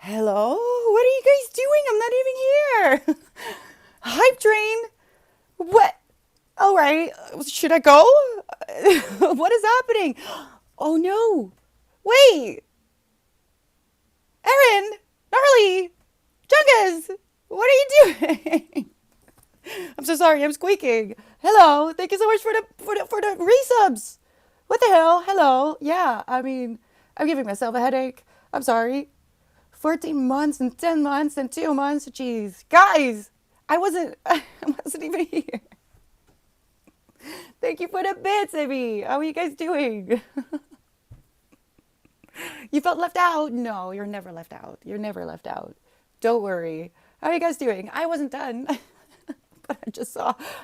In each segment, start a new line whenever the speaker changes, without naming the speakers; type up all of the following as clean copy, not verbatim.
Hello? What are you guys doing? I'm not even here. Hype train? What? All right. Should I go? What is happening? Oh no. Wait. Erin, Gnarly, Chungus, what are you doing? I'm so sorry. I'm squeaking. Hello. Thank you so much for the resubs. What the hell? Hello. Yeah, I mean, I'm giving myself a headache. I'm sorry. 14 months and 10 months and 2 months. Jeez. Guys, I wasn't even here. Thank you for the bits, Ivy. How are you guys doing? You felt left out? No, you're never left out. You're never left out. Don't worry. How are you guys doing? I wasn't done. But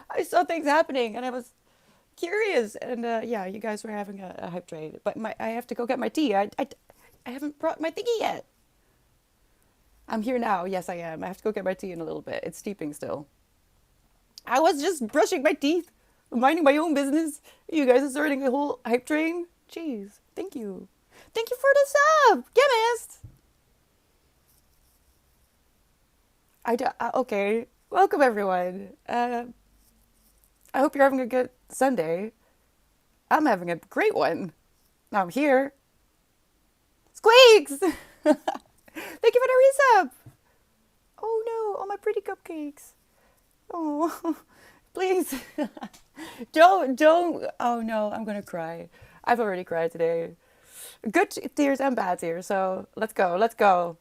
I saw things happening and I was curious. And yeah, you guys were having a hype trade. But I have to go get my tea. I haven't brought my thingy yet. I'm here now. Yes, I am. I have to go get my tea in a little bit. It's steeping still. I was just brushing my teeth, minding my own business. You guys are starting a whole hype train. Jeez. Thank you. Thank you for the sub, chemist. Okay. Welcome everyone. I hope you're having a good Sunday. I'm having a great one. I'm here. Squeaks. Thank you for the resub. Oh no, all my pretty cupcakes. Oh, please. Don't. Oh no, I'm gonna cry. I've already cried today. Good tears and bad tears. So let's go. Let's go.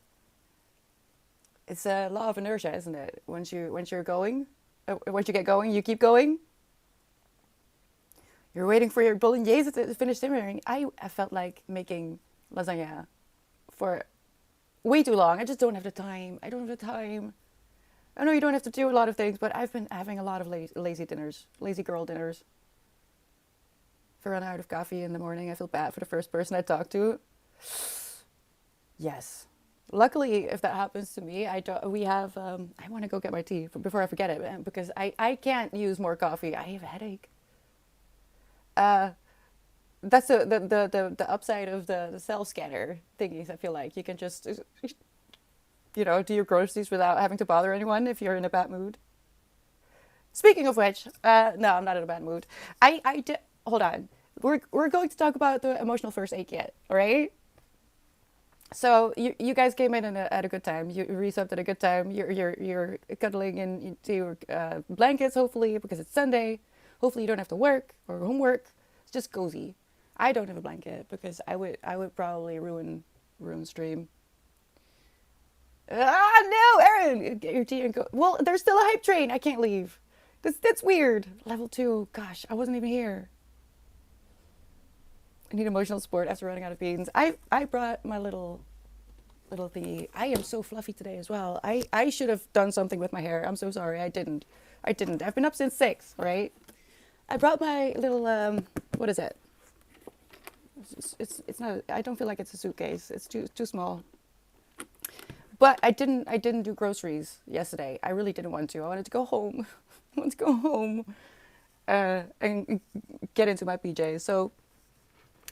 It's a law of inertia, isn't it? Once you're going, once you get going, you keep going. You're waiting for your bolognese to finish simmering. I felt like making lasagna for way too long. I just don't have the time. I don't have the time. I know you don't have to do a lot of things, but I've been having a lot of lazy dinners, lazy girl dinners. If I run out of coffee in the morning, I feel bad for the first person I talk to. Yes. Luckily, if that happens to me, I don't. We have. I want to go get my tea before I forget it, because I can't use more coffee. I have a headache. Uh, that's the upside of the self scanner thingies. I feel like you can just do your groceries without having to bother anyone if you're in a bad mood. Speaking of which, no, I'm not in a bad mood. I did. Hold on. We're going to talk about the emotional first aid kit, all right? So you guys came in at a good time. You resubbed at a good time. You're cuddling into your blankets, hopefully, because it's Sunday. Hopefully you don't have to work or homework. It's just cozy. I don't have a blanket because I would probably ruin stream. Ah no, Aaron, get your tea and go. Well, there's still a hype train. I can't leave. That's weird. Level 2. Gosh, I wasn't even here. I need emotional support after running out of beans. I brought my little thingy. I am so fluffy today as well. I should have done something with my hair. I'm so sorry. I didn't. I've been up since 6, right? I brought my little what is it? It's not. I don't feel like it's a suitcase. It's too small. But I didn't do groceries yesterday. I really didn't want to. I wanted to go home. I want to go home and get into my PJs. So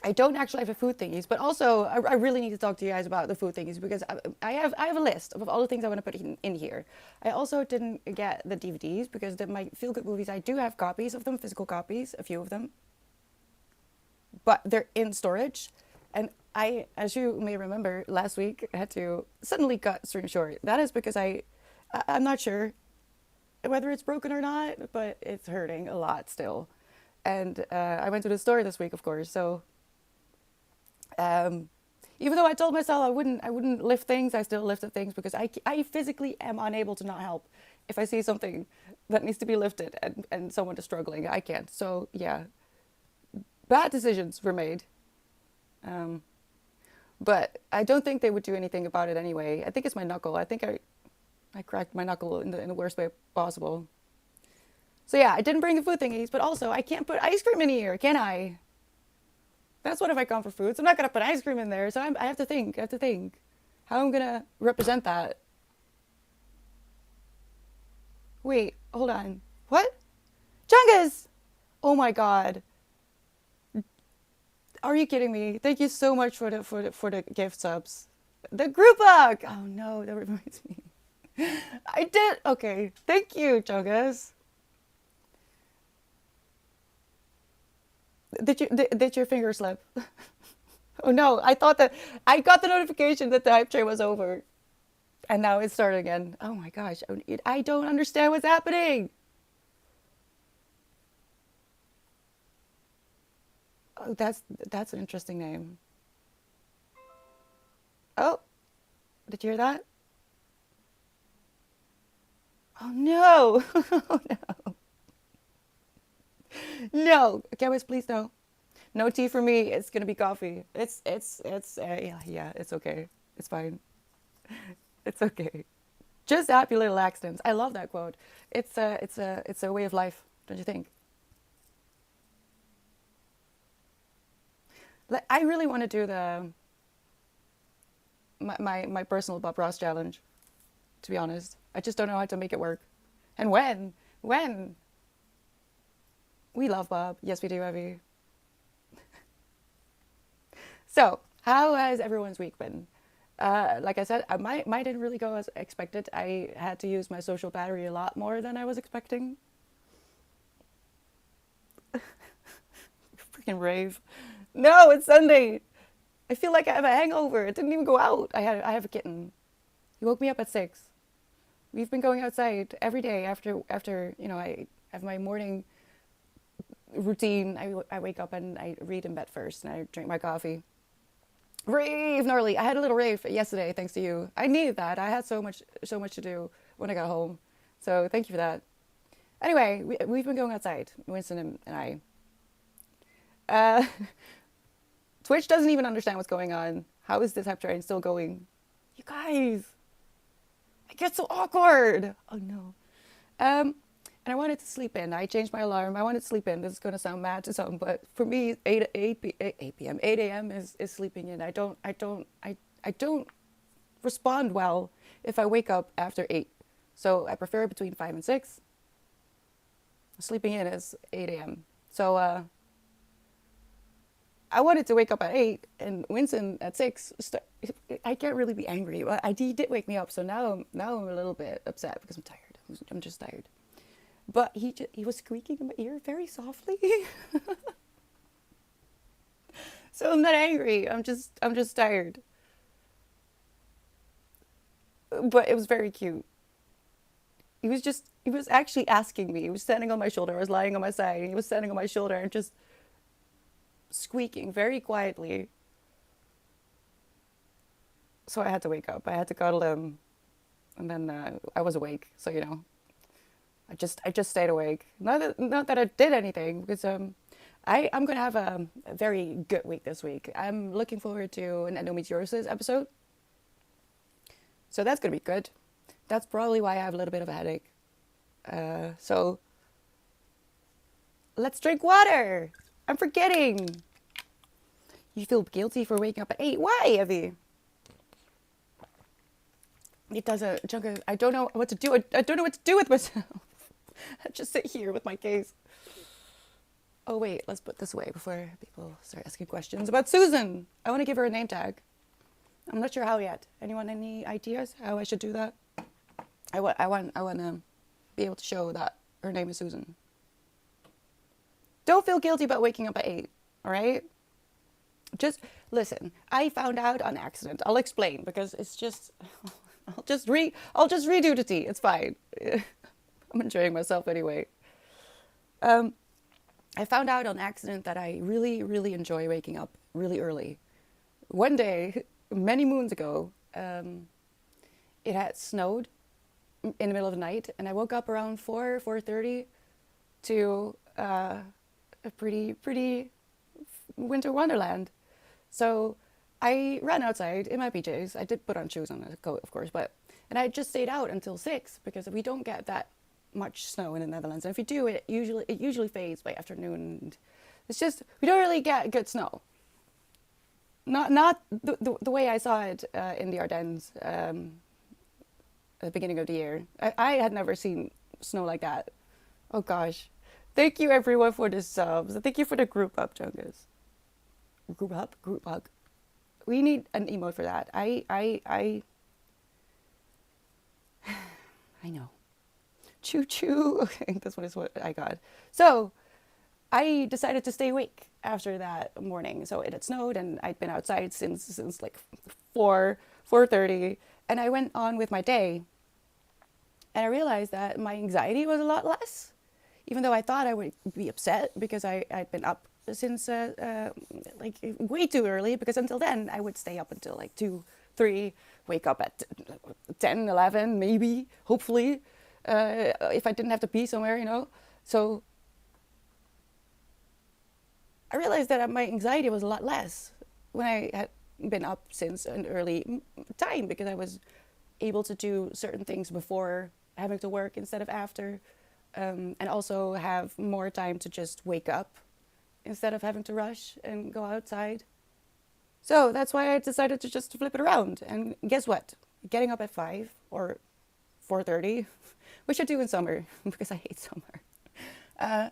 I don't actually have a food thingies, but also I really need to talk to you guys about the food thingies because I have a list of all the things I want to put in here. I also didn't get the DVDs because my feel good movies, I do have copies of them, physical copies, a few of them, but they're in storage. And as you may remember, last week I had to suddenly cut stream short. That is because I'm not sure whether it's broken or not, but it's hurting a lot still. And I went to the store this week, of course, so um, even though I told myself I wouldn't lift things, I still lifted things because I physically am unable to not help. If I see something that needs to be lifted and someone is struggling, I can't. So yeah, bad decisions were made. Um, but I don't think they would do anything about it anyway. I think it's my knuckle. I think I cracked my knuckle in the worst way possible. So yeah, I didn't bring the food thingies, but also I can't put ice cream in here, can I? That's what if I come for food. So I'm not gonna put ice cream in there. So I have to think. I have to think how I'm gonna represent that. Wait, hold on. What? Chungus! Oh my god. Are you kidding me? Thank you so much for the gift subs. The group hug. Oh no, that reminds me. I did. Okay, thank you, Jogas. Did your finger slip? Oh no, I thought that I got the notification that the hype train was over, and now it's starting again. Oh my gosh, I don't understand what's happening. Oh, that's an interesting name. Oh, did you hear that? Oh no! Oh no! No, Kevin, please no. No tea for me. It's gonna be coffee. It's yeah, yeah. It's okay. It's fine. It's okay. Just happy little accidents. I love that quote. It's a way of life, don't you think? Like, I really want to do my personal Bob Ross challenge. To be honest, I just don't know how to make it work. And when we love Bob, yes we do, Evie. So how has everyone's week been? Like I said, mine didn't really go as expected. I had to use my social battery a lot more than I was expecting. Freaking rave. No, it's Sunday. I feel like I have a hangover. It didn't even go out. I have a kitten. He woke me up at 6. We've been going outside every day after I have my morning routine. I wake up and I read in bed first and I drink my coffee. Rave gnarly. I had a little rave yesterday thanks to you. I needed that. I had so much to do when I got home. So thank you for that. Anyway, we've been going outside, Winston and I. Uh, Twitch doesn't even understand what's going on. How is this hype train still going? You guys, it gets so awkward. Oh no. And I wanted to sleep in. I changed my alarm. I wanted to sleep in. This is going to sound mad to some, but for me, 8 p.m., 8 a.m. is sleeping in. I don't respond well if I wake up after 8. So I prefer between 5 and 6. Sleeping in is 8 a.m. So I wanted to wake up at 8 and Winston at 6. I can't really be angry. But he did wake me up, so now I'm a little bit upset because I'm tired. I'm just tired. But he was squeaking in my ear very softly. So I'm not angry. I'm just tired. But it was very cute. He was actually asking me. He was standing on my shoulder. I was lying on my side and he was standing on my shoulder and just squeaking very quietly. So I had to wake up. I had to cuddle him and then I was awake. So I just stayed awake. Not that I did anything because I'm gonna have a very good week this week. I'm looking forward to an endometriosis episode, so that's gonna be good. That's probably why I have a little bit of a headache. So let's drink water. I'm forgetting. You feel guilty for waking up at 8. Why, Evie? It doesn't, Junker. I don't know what to do. I don't know what to do with myself. I just sit here with my case. Oh wait, let's put this away before people start asking questions about Susan. I want to give her a name tag. I'm not sure how yet. Anyone any ideas how I should do that? I want to be able to show that her name is Susan. Don't feel guilty about waking up at 8. All right? Just listen. I found out on accident. I'll explain because it's just. I'll just redo the tea. It's fine. I'm enjoying myself anyway. Um, I found out on accident that I really, really enjoy waking up really early. One day, many moons ago, it had snowed in the middle of the night, and I woke up around 4:30 to a pretty winter wonderland. So I ran outside in my PJs. I did put on shoes and a coat, of course, and I just stayed out until 6 because we don't get that much snow in the Netherlands. And if we do, it usually fades by afternoon. And it's just we don't really get good snow. Not the way I saw it in the Ardennes at the beginning of the year. I had never seen snow like that. Oh gosh. Thank you everyone for the subs. Thank you for the group up, Jungus. Group up? Group hug. We need an emote for that. I know. Choo choo. Okay, that's what I got. So I decided to stay awake after that morning. So it had snowed, and I'd been outside since like 4:30, and I went on with my day, and I realized that my anxiety was a lot less, even though I thought I would be upset because I'd been up since like way too early, because until then I would stay up until like 2, 3, wake up at 10, 11, maybe, hopefully, if I didn't have to pee somewhere, you know. So I realized that my anxiety was a lot less when I had been up since an early time, because I was able to do certain things before having to work instead of after, and also have more time to just wake up instead of having to rush and go outside. So that's why I decided to just flip it around. And guess what? Getting up at 5 or 4:30, which I do in summer because I hate summer. Uh,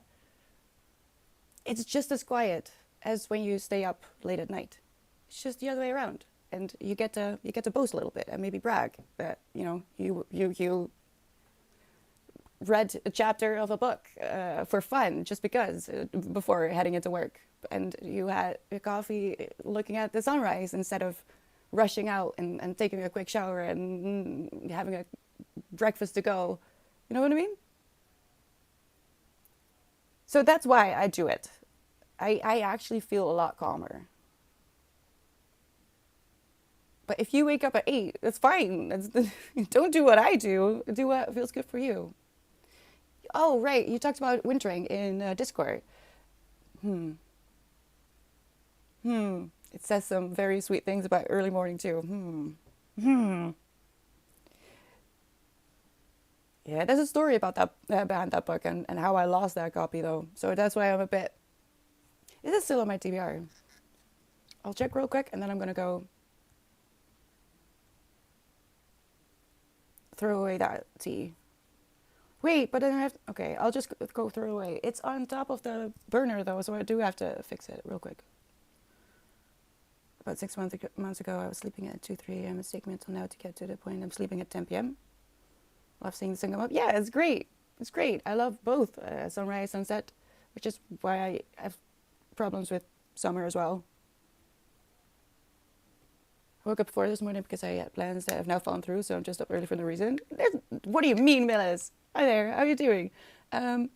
it's just as quiet as when you stay up late at night. It's just the other way around, and you get to boast a little bit and maybe brag that you read a chapter of a book for fun, just because, before heading into work, and you had a coffee looking at the sunrise instead of rushing out and taking a quick shower and having a breakfast to go. You know what I mean? So that's why I do it. I actually feel a lot calmer. But if you wake up at 8, that's fine. Don't do what I do. Do what feels good for you. Oh, right. You talked about wintering in Discord. Hmm. Hmm. It says some very sweet things about early morning too. Hmm. Hmm. Yeah, there's a story about that, behind that book, and how I lost that copy though. So that's why I'm a bit. Is it still on my TBR? I'll check real quick, and then I'm gonna go throw away that tea. Wait, but then I have. Okay, I'll just go throw it away. It's on top of the burner though, so I do have to fix it real quick. About 6 months ago, I was sleeping at 2, 3 a.m. It's taken me until now to get to the point I'm sleeping at 10 p.m. Love seeing the sun come up. Yeah, it's great. It's great. I love both sunrise, sunset, which is why I have problems with summer as well. I woke up before this morning because I had plans that have now fallen through, so I'm just up early for no reason. What do you mean, Millis? Hi there. How are you doing? Um,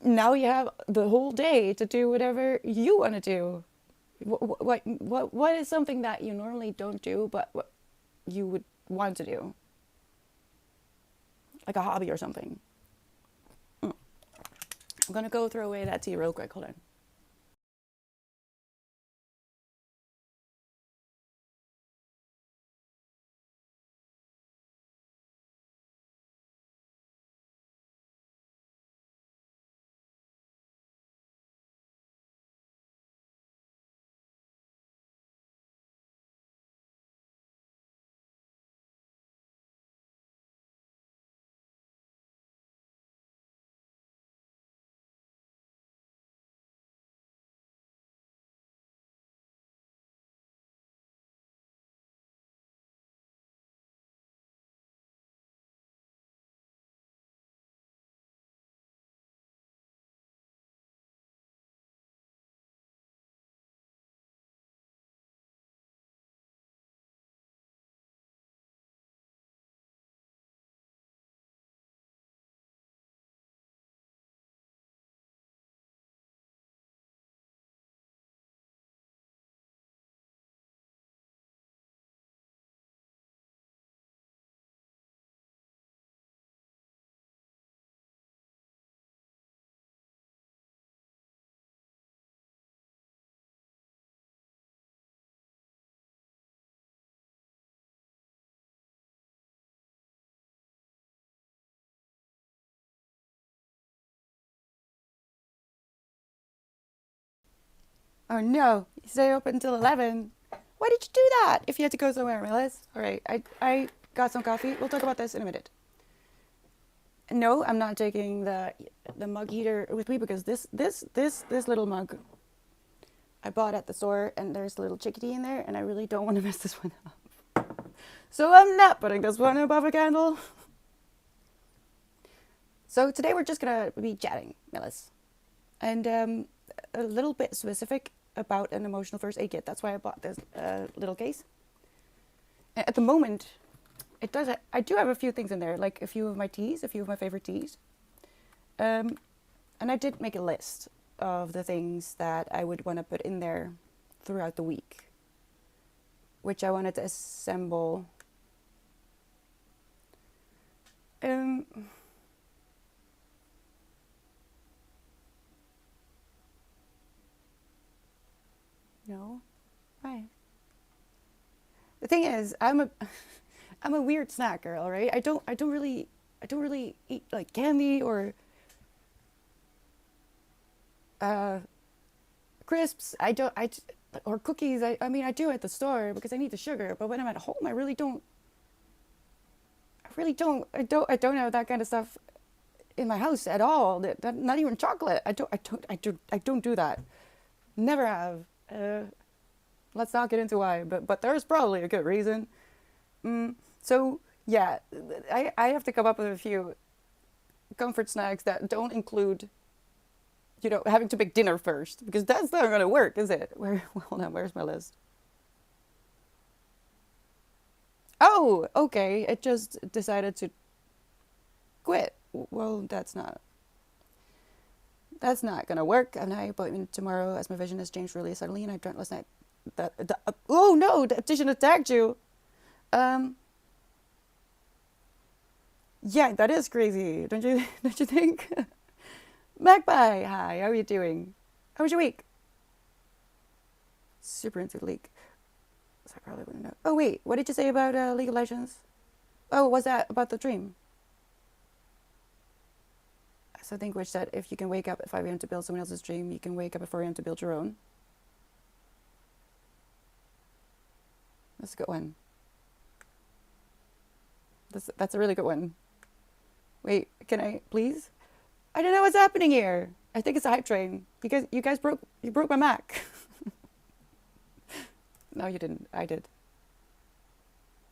Now you have the whole day to do whatever you want to do. What is something that you normally don't do, but what you would want to do, like a hobby or something? Mm. I'm gonna go throw away that tea real quick. Hold on. Oh no, you stay up until 11. Why did you do that? If you had to go somewhere, Millis. All right, I got some coffee. We'll talk about this in a minute. No, I'm not taking the mug heater with me, because this little mug I bought at the store, and there's a little chickadee in there, and I really don't want to mess this one up. So I'm not putting this one above a candle. So today we're just gonna be chatting, Melis, and a little bit specific about an emotional first aid kit. That's why I bought this little case. At the moment, I do have a few things in there, like a few of my teas, a few of my favorite teas. And I did make a list of the things that I would want to put in there throughout the week, which I wanted to assemble. No, why? The thing is, I'm a weird snack girl, right? I don't really eat like candy or crisps. Or cookies. I mean, I do at the store because I need the sugar, but when I'm at home, I don't have that kind of stuff in my house at all. Not even chocolate. I don't do that. Never have. Let's not get into why, but there's probably a good reason. So yeah, I have to come up with a few comfort snacks that don't include, having to make dinner first, because that's not gonna work, is it? Hold on, where's my list? Oh, okay. It just decided to quit. Well, that's not gonna work. I have an appointment tomorrow as my vision has changed really suddenly, and I dreamt last night oh no, the optician attacked you. Yeah, that is crazy, don't you? Don't you think? Magpie, hi. How are you doing? How was your week? Super into the league, so I probably wouldn't know. Oh wait, what did you say about League of Legends? Oh, was that about the dream? Something which said if you can wake up at 5 a.m. to build someone else's dream, you can wake up at 4 a.m. to build your own. That's a good one. That's a really good one. Wait, can I please? I don't know what's happening here. I think it's a hype train. You guys broke my Mac. No, you didn't. I did.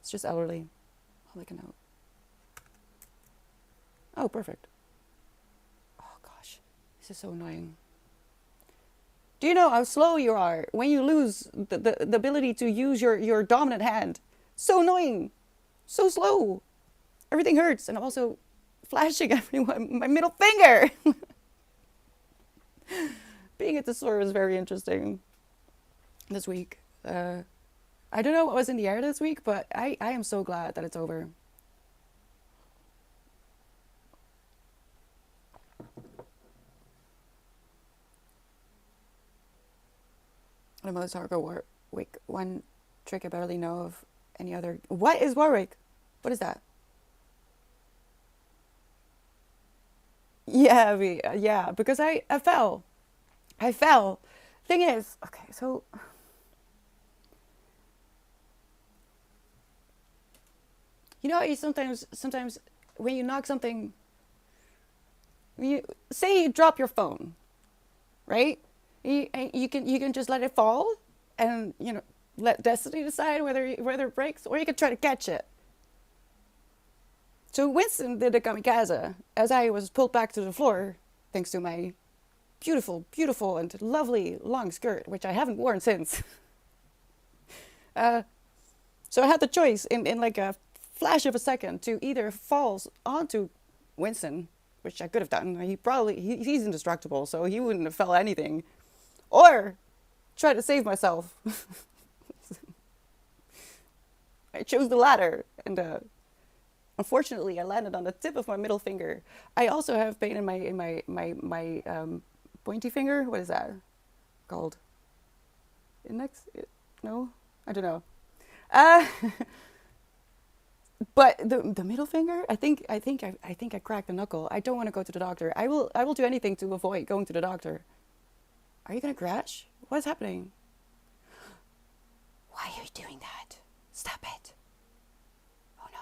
It's just elderly. I'll make a note. Oh, perfect. Oh gosh, this is so annoying. Do you know how slow you are when you lose the ability to use your dominant hand? So annoying. So slow. Everything hurts, and I'm also flashing everyone my middle finger. Being at the store was very interesting this week. I don't know what was in the air this week, but I am so glad that it's over. The most hardcore Warwick. One trick I barely know of any other. What is Warwick? What is that? Yeah, because I fell. I fell. Thing is, okay, so you sometimes when you knock something, you say you drop your phone, right? You can just let it fall, and let destiny decide whether it breaks, or you can try to catch it. So Winston did a kamikaze as I was pulled back to the floor, thanks to my beautiful, beautiful and lovely long skirt, which I haven't worn since. So I had the choice in like a flash of a second to either fall onto Winston, which I could have done. He's indestructible, so he wouldn't have felt anything, or try to save myself. I chose the latter, and unfortunately, I landed on the tip of my middle finger. I also have pain in my pointy finger. What is that called? Index? No, I don't know. But the middle finger, I think I cracked the knuckle. I don't want to go to the doctor. I will do anything to avoid going to the doctor. Are you gonna crash? What's happening? Why are you doing that? Stop it. Oh no.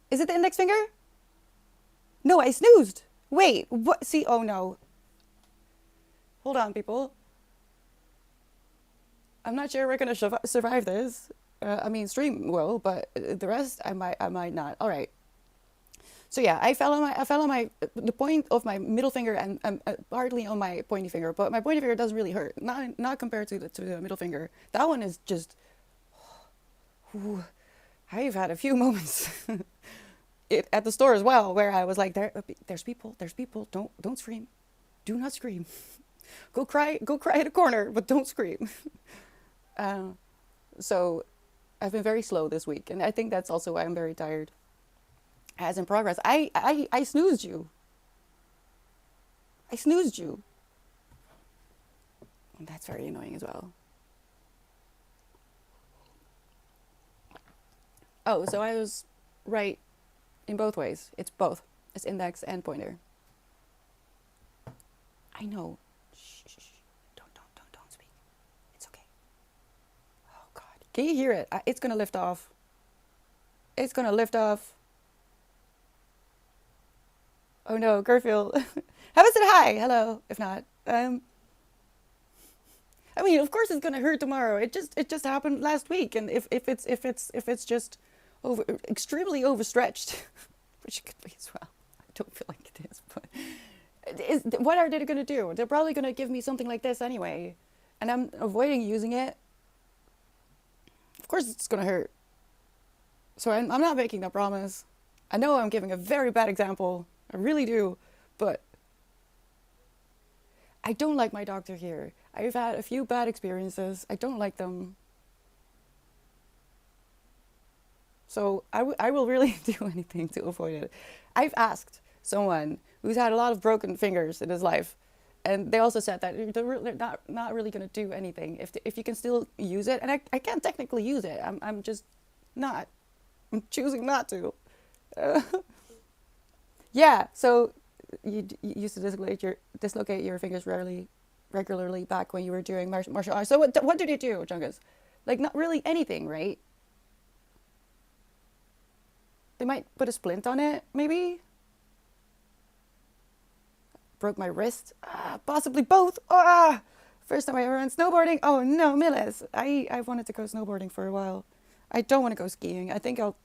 Is it the index finger? No, I snoozed. Wait, what? See, oh no. Hold on, people. I'm not sure we're gonna survive this. I mean, stream will, but the rest I might not. All right. So yeah, I fell on my the point of my middle finger and hardly on my pointy finger, but my pointy finger doesn't really hurt. Not compared to the middle finger. That one is just. Whew, I've had a few moments at the store as well where I was like, there's people. Don't scream, do not scream. Go cry at a corner, but don't scream. Uh, so I've been very slow this week, and I think that's also why I'm very tired. As in progress, I snoozed you. I snoozed you. And that's very annoying as well. Oh, so I was right in both ways. It's both. It's index and pointer. I know. Shh, shh, shh. Don't speak. It's okay. Oh God, can you hear it? It's gonna lift off. It's gonna lift off. Oh no, Garfield. Have a said hi. Hello. If not, I mean, of course it's gonna hurt tomorrow. It just happened last week, and if it's just extremely overstretched, which it could be as well. I don't feel like it is, but what are they gonna do? They're probably gonna give me something like this anyway, and I'm avoiding using it. Of course, it's gonna hurt. So I'm not making that promise. I know I'm giving a very bad example. I really do, but I don't like my doctor here. I've had a few bad experiences. I don't like them. So I will really do anything to avoid it. I've asked someone who's had a lot of broken fingers in his life, and they also said that they're not really going to do anything if you can still use it. And I can't technically use it. I'm just not. I'm choosing not to. Uh, yeah, so you used to dislocate your fingers regularly back when you were doing martial arts. So what did you do, Chungus? Like not really anything, right? They might put a splint on it, maybe. Broke my wrist, possibly both. First time I ever went snowboarding. Oh no, Millis. I wanted to go snowboarding for a while. I don't want to go skiing. I think I'll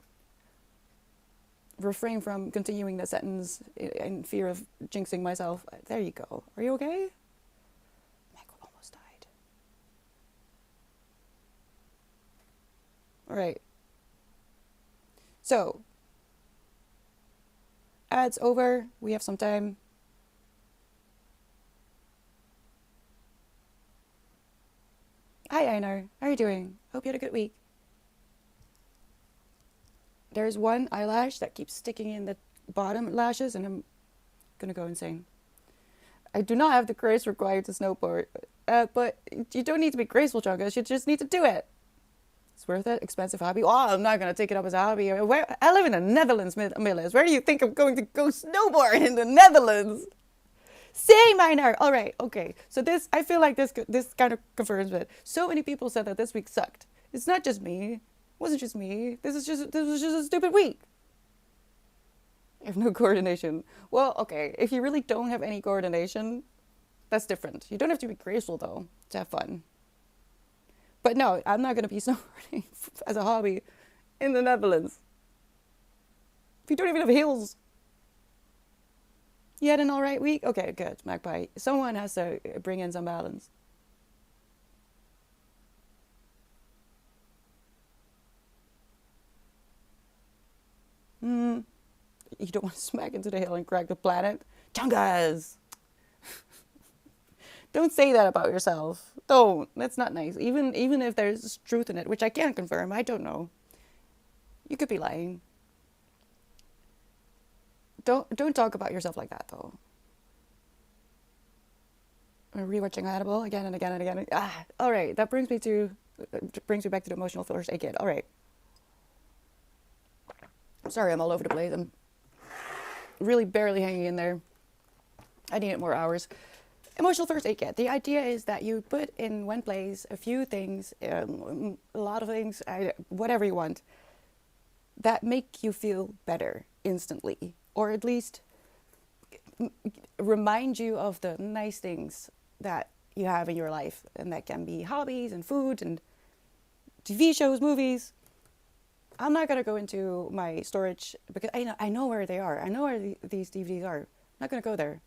refrain from continuing the sentence in fear of jinxing myself. There you go. Are you okay? Michael almost died. All right. So, ads over. We have some time. Hi, Einar. How are you doing? Hope you had a good week. There's one eyelash that keeps sticking in the bottom lashes, and I'm gonna go insane. I do not have the grace required to snowboard, but you don't need to be graceful, Chungus. You just need to do it. It's worth it. Expensive hobby. Oh, I'm not gonna take it up as a hobby. I live in the Netherlands, Millis. Where do you think I'm going to go snowboard in the Netherlands? Same, Einar. All right, okay. So I feel like this kind of confirms it. So many people said that this week sucked. It's not just me. It wasn't just me. This was just a stupid week. I have no coordination. Well, okay. If you really don't have any coordination, that's different. You don't have to be graceful though to have fun. But no, I'm not gonna be snowboarding as a hobby in the Netherlands. If you don't even have heels. You had an alright week? Okay, good, Magpie. Someone has to bring in some balance. You don't want to smack into the hill and crack the planet? Chungas! Don't say that about yourself. Don't. That's not nice. Even if there's truth in it, which I can't confirm. I don't know. You could be lying. Don't talk about yourself like that, though. I'm rewatching Hannibal again and again and again. All right. That brings me back to the emotional first aid kit. All right. Sorry, I'm all over the place. I'm really barely hanging in there. I needed more hours. Emotional first aid kit. The idea is that you put in one place a few things, a lot of things, whatever you want, that make you feel better instantly, or at least remind you of the nice things that you have in your life. And that can be hobbies and food and TV shows, movies. I'm not going to go into my storage because I know where they are. I know where these DVDs are. I'm not going to go there.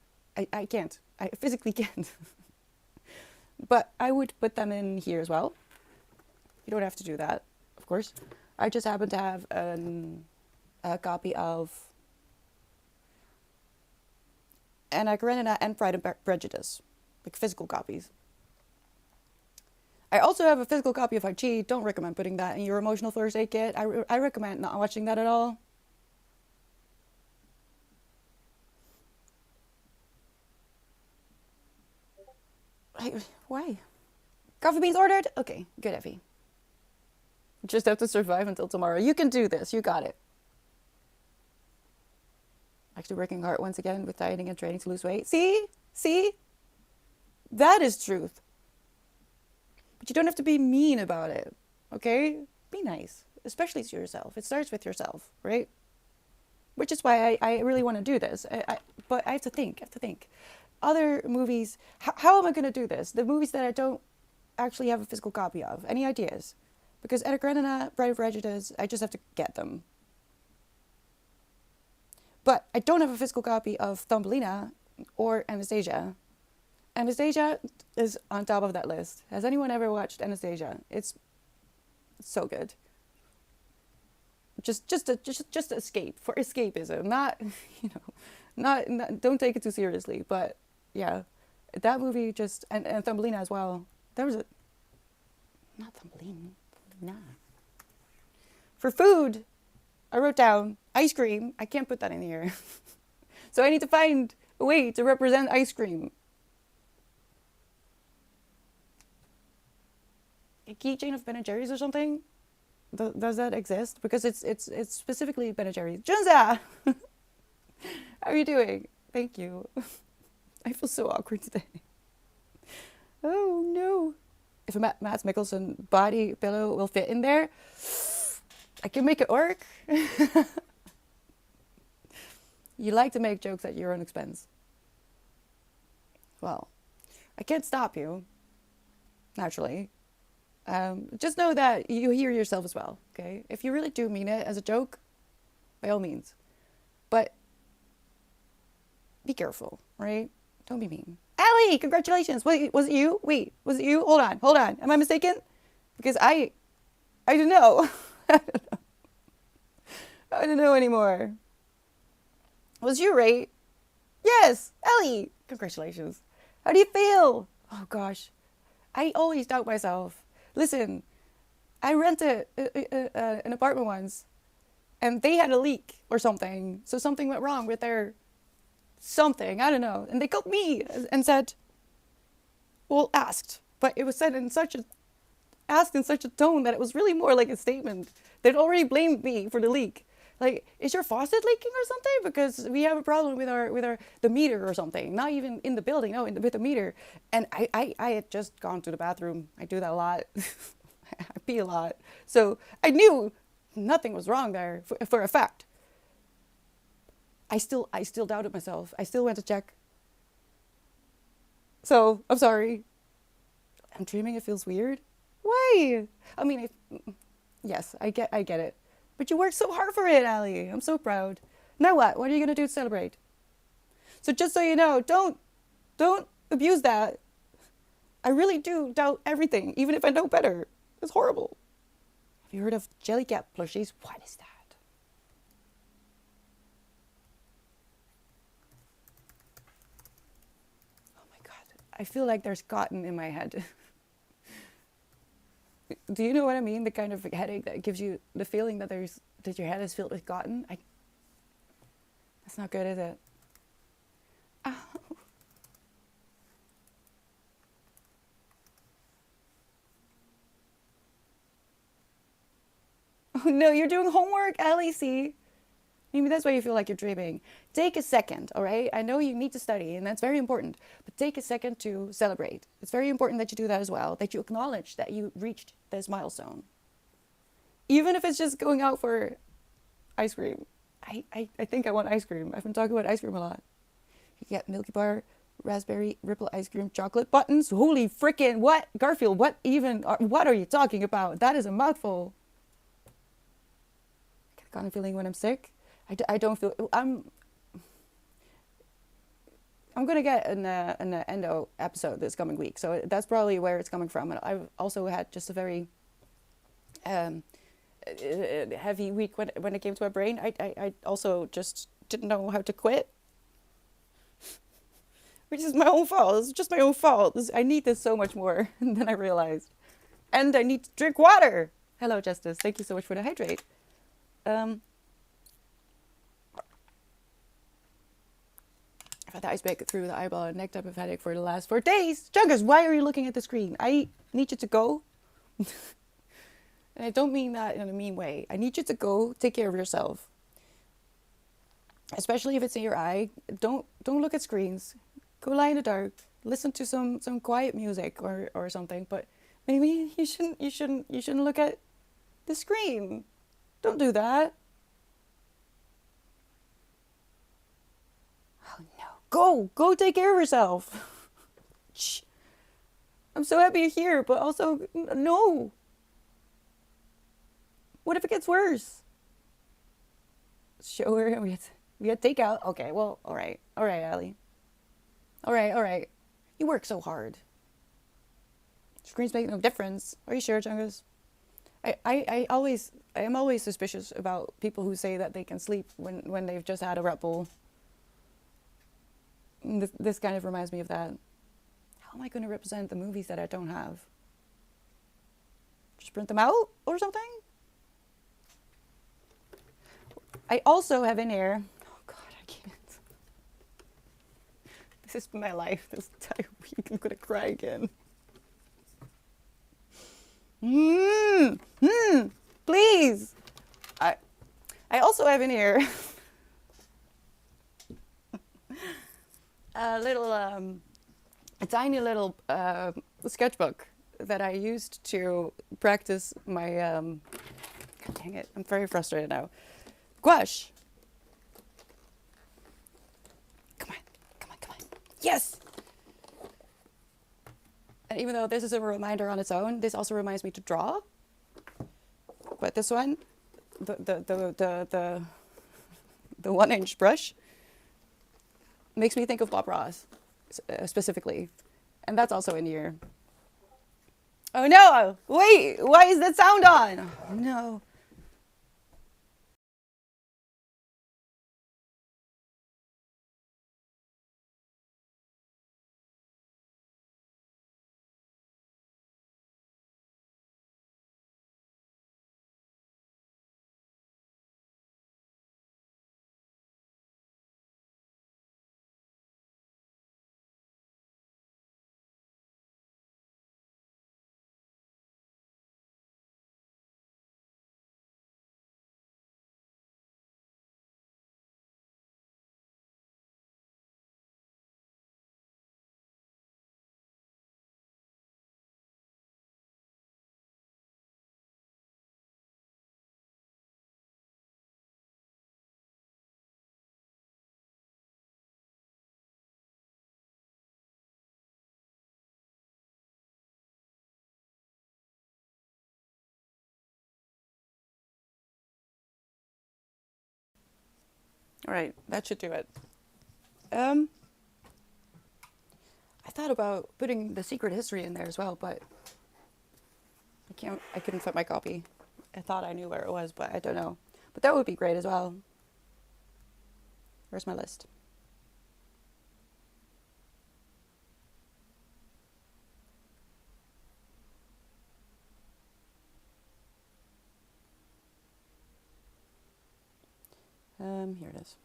I can't. I physically can't. But I would put them in here as well. You don't have to do that, of course. I just happen to have a copy of Anna Karenina and Pride and Prejudice, like physical copies. I also have a physical copy of Hachi. Don't recommend putting that in your emotional first aid kit. I recommend not watching that at all. Why? Coffee beans ordered? Okay, good, Effie. Just have to survive until tomorrow. You can do this. You got it. Actually working hard once again with dieting and training to lose weight. See? See? That is truth. But you don't have to be mean about it. Okay? Be nice. Especially to yourself. It starts with yourself, right? Which is why I really want to do this. But I have to think. Other movies, how am I going to do this? The movies that I don't actually have a physical copy of. Any ideas? Because Anna Karenina, Pride and Prejudice, I just have to get them. But I don't have a physical copy of Thumbelina or Anastasia. Anastasia is on top of that list. Has anyone ever watched Anastasia? It's so good. Just escape, for escapism, not, not don't take it too seriously, but yeah, that movie just, and Thumbelina as well. There was not Thumbelina, nah. For food, I wrote down ice cream. I can't put that in here. So I need to find a way to represent ice cream. A keychain of Ben & Jerry's or something? Does that exist? Because it's specifically Ben & Jerry's. Junza! How are you doing? Thank you. I feel so awkward today. Oh no. If a Mads Mikkelsen body pillow will fit in there, I can make it work. You like to make jokes at your own expense. Well, I can't stop you, naturally. Just know that you hear yourself as well, okay? If you really do mean it as a joke, by all means. But be careful, right? Don't be mean. Allie, congratulations. Wait, was it you? Wait, was it you? Hold on. Am I mistaken? Because I don't know. I don't know anymore. Was you right? Yes, Ellie. Congratulations. How do you feel? Oh gosh, I always doubt myself. Listen, I rented an apartment once, and they had a leak or something. So something went wrong with their something. I don't know. And they called me and said, well, asked, but it was said in such a tone that it was really more like a statement. They'd already blamed me for the leak. Like, is your faucet leaking or something? Because we have a problem with the meter or something. Not even in the building, no, with the meter. And I had just gone to the bathroom. I do that a lot. I pee a lot. So I knew nothing was wrong there for a fact. I still doubted myself. I still went to check. So I'm sorry. I'm dreaming. It feels weird. Why? I mean, yes, I get it. But you worked so hard for it, Allie. I'm so proud. Now what? What are you going to do to celebrate? So just so you know, don't abuse that. I really do doubt everything, even if I know better. It's horrible. Have you heard of Jellycat plushies? What is that? Oh my God. I feel like there's cotton in my head. Do you know what I mean? The kind of headache that gives you the feeling that your head is filled with cotton. That's not good, is it? Ow. Oh no, you're doing homework, Ellie. See? Maybe that's why you feel like you're dreaming. Take a second, all right? I know you need to study, and that's very important. But take a second to celebrate. It's very important that you do that as well, that you acknowledge that you reached this milestone. Even if it's just going out for ice cream. I think I want ice cream. I've been talking about ice cream a lot. You get Milky Bar Raspberry ripple ice cream chocolate buttons. Holy frickin' what? Garfield, what are you talking about? That is a mouthful. I get a kind of feeling when I'm sick. I don't feel, I'm gonna get an endo episode this coming week, so that's probably where it's coming from. And I've also had just a very um, heavy week when it came to my brain. I also just didn't know how to quit, which is my own fault. It's just my own fault. I need this so much more than I realized, and I need to drink water. Hello, Justice. Thank you so much for the hydrate. Um, I've had the ice pick through the eyeball and neck type of headache for the last 4 days. Jungus, why are you looking at the screen? I need you to go. And I don't mean that in a mean way. I need you to go take care of yourself. Especially if it's in your eye. Don't look at screens. Go lie in the dark. Listen to some quiet music or something. But maybe you shouldn't look at the screen. Don't do that. Oh no. Go take care of yourself. Shh. I'm so happy you're here, but also no. What if it gets worse? Show her. We had takeout. Okay, well, all right, Allie. All right. You work so hard. Screens make no difference. Are you sure, Chungus? I am always suspicious about people who say that they can sleep when they've just had a Red Bull. This kind of reminds me of that. How am I going to represent the movies that I don't have? Just print them out or something? I also have in here, oh God, I can't. This has been my life this entire week. I'm gonna cry again. Please. I also have in here a tiny little sketchbook that I used to practice my, God dang it, I'm very frustrated now. Gouache. Come on. Yes! And even though this is a reminder on its own, this also reminds me to draw. But this one, the 1-inch brush, makes me think of Bob Ross, specifically. And that's also in here. Oh no! Wait! Why is that sound on? Oh, no. All right, that should do it. I thought about putting the secret history in there as well, but I couldn't fit my copy. I thought I knew where it was, but I don't know. But that would be great as well. Where's my list? Here it is.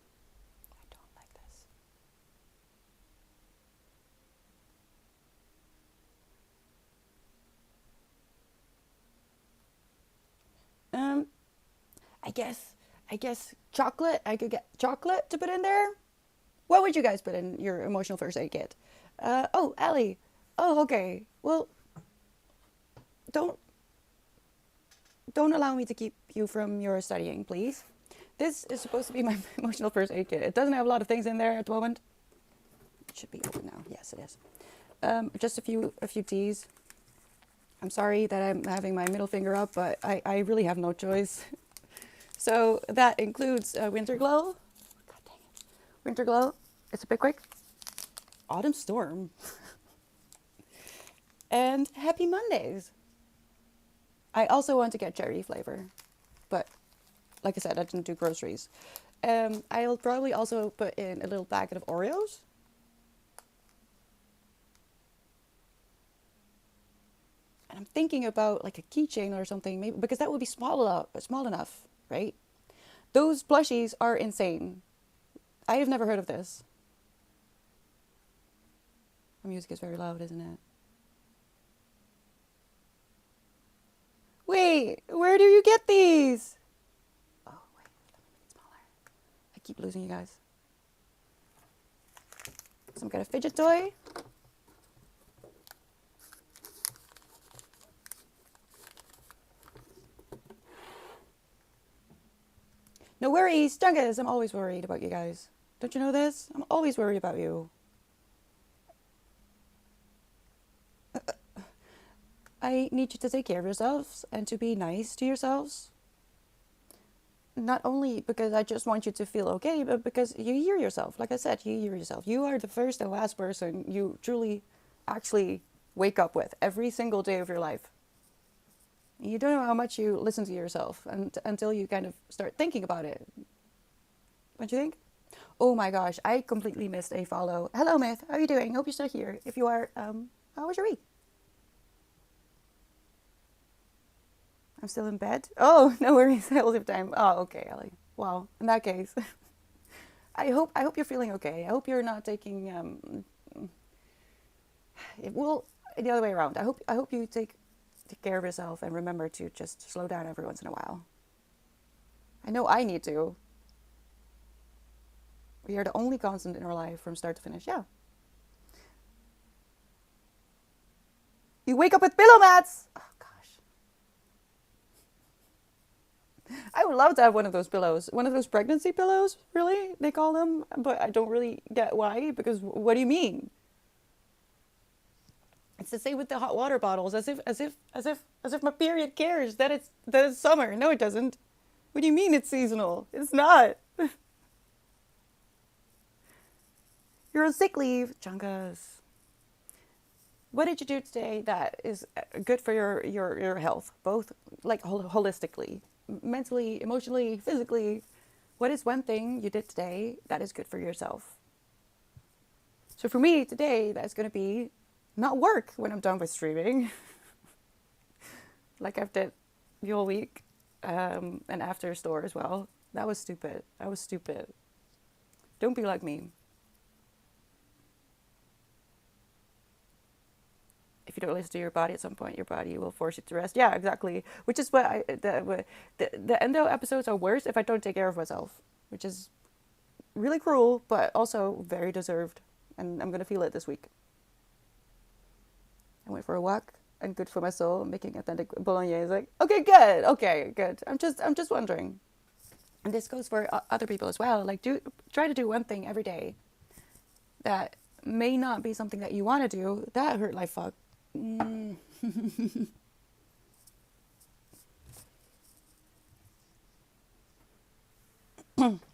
I don't like this. I guess chocolate. I could get chocolate to put in there. What would you guys put in your emotional first aid kit? Oh, Ellie. Oh, okay. Well, don't allow me to keep you from your studying, please. This is supposed to be my emotional first aid kit. It doesn't have a lot of things in there at the moment. It should be open now. Yes, it is. Just a few teas. I'm sorry that I'm having my middle finger up, but I really have no choice. So that includes Winter Glow. God dang it. Winter Glow. It's a bit quick. Autumn Storm. And Happy Mondays. I also want to get cherry flavor, but like I said, I didn't do groceries. I'll probably also put in a little packet of Oreos. And I'm thinking about like a keychain or something, maybe because that would be small enough, right? Those plushies are insane. I have never heard of this. The music is very loud, isn't it? Wait, where do you get these? Oh, wait, let me make it smaller. I keep losing you guys. Some kind of fidget toy. No worries, Jungus. I'm always worried about you guys. Don't you know this? I'm always worried about you. I need you to take care of yourselves and to be nice to yourselves. Not only because I just want you to feel okay, but because you hear yourself. Like I said, you hear yourself. You are the first and last person you truly actually wake up with every single day of your life. You don't know how much you listen to yourself until you kind of start thinking about it. What do you think? Oh my gosh, I completely missed a follow. Hello, Myth. How are you doing? Hope you're still here. If you are, how was your week? I'm still in bed. Oh, no worries. I will have time. Oh, okay, Ellie. Wow. In that case, I hope you're feeling okay. I hope you're not taking it will the other way around. I hope you take care of yourself and remember to just slow down every once in a while. I know I need to. We are the only constant in our life from start to finish. Yeah. You wake up with pillow mats. Oh gosh. I would love to have one of those pillows. One of those pregnancy pillows, really? They call them, but I don't really get why because what do you mean? It's the same with the hot water bottles, as if my period cares that it's summer. No, it doesn't. What do you mean it's seasonal? It's not. You're on sick leave, Chungus. What did you do today that is good for your health, both like holistically, mentally, emotionally, physically? What is one thing you did today that is good for yourself? So for me today, that's going to be not work when I'm done with streaming, like I've did the whole week, and after store as well. That was stupid. I was stupid. Don't be like me. If you don't listen to your body at some point, your body will force you to rest. Yeah, exactly. Which is what the endo episodes are worse if I don't take care of myself, which is really cruel, but also very deserved. And I'm gonna feel it this week. I went for a walk and good for my soul, making authentic bolognese. Like, okay, good, okay, good. I'm just wondering, and this goes for other people as well. Like, try to do one thing every day that may not be something that you want to do. That hurt like fuck.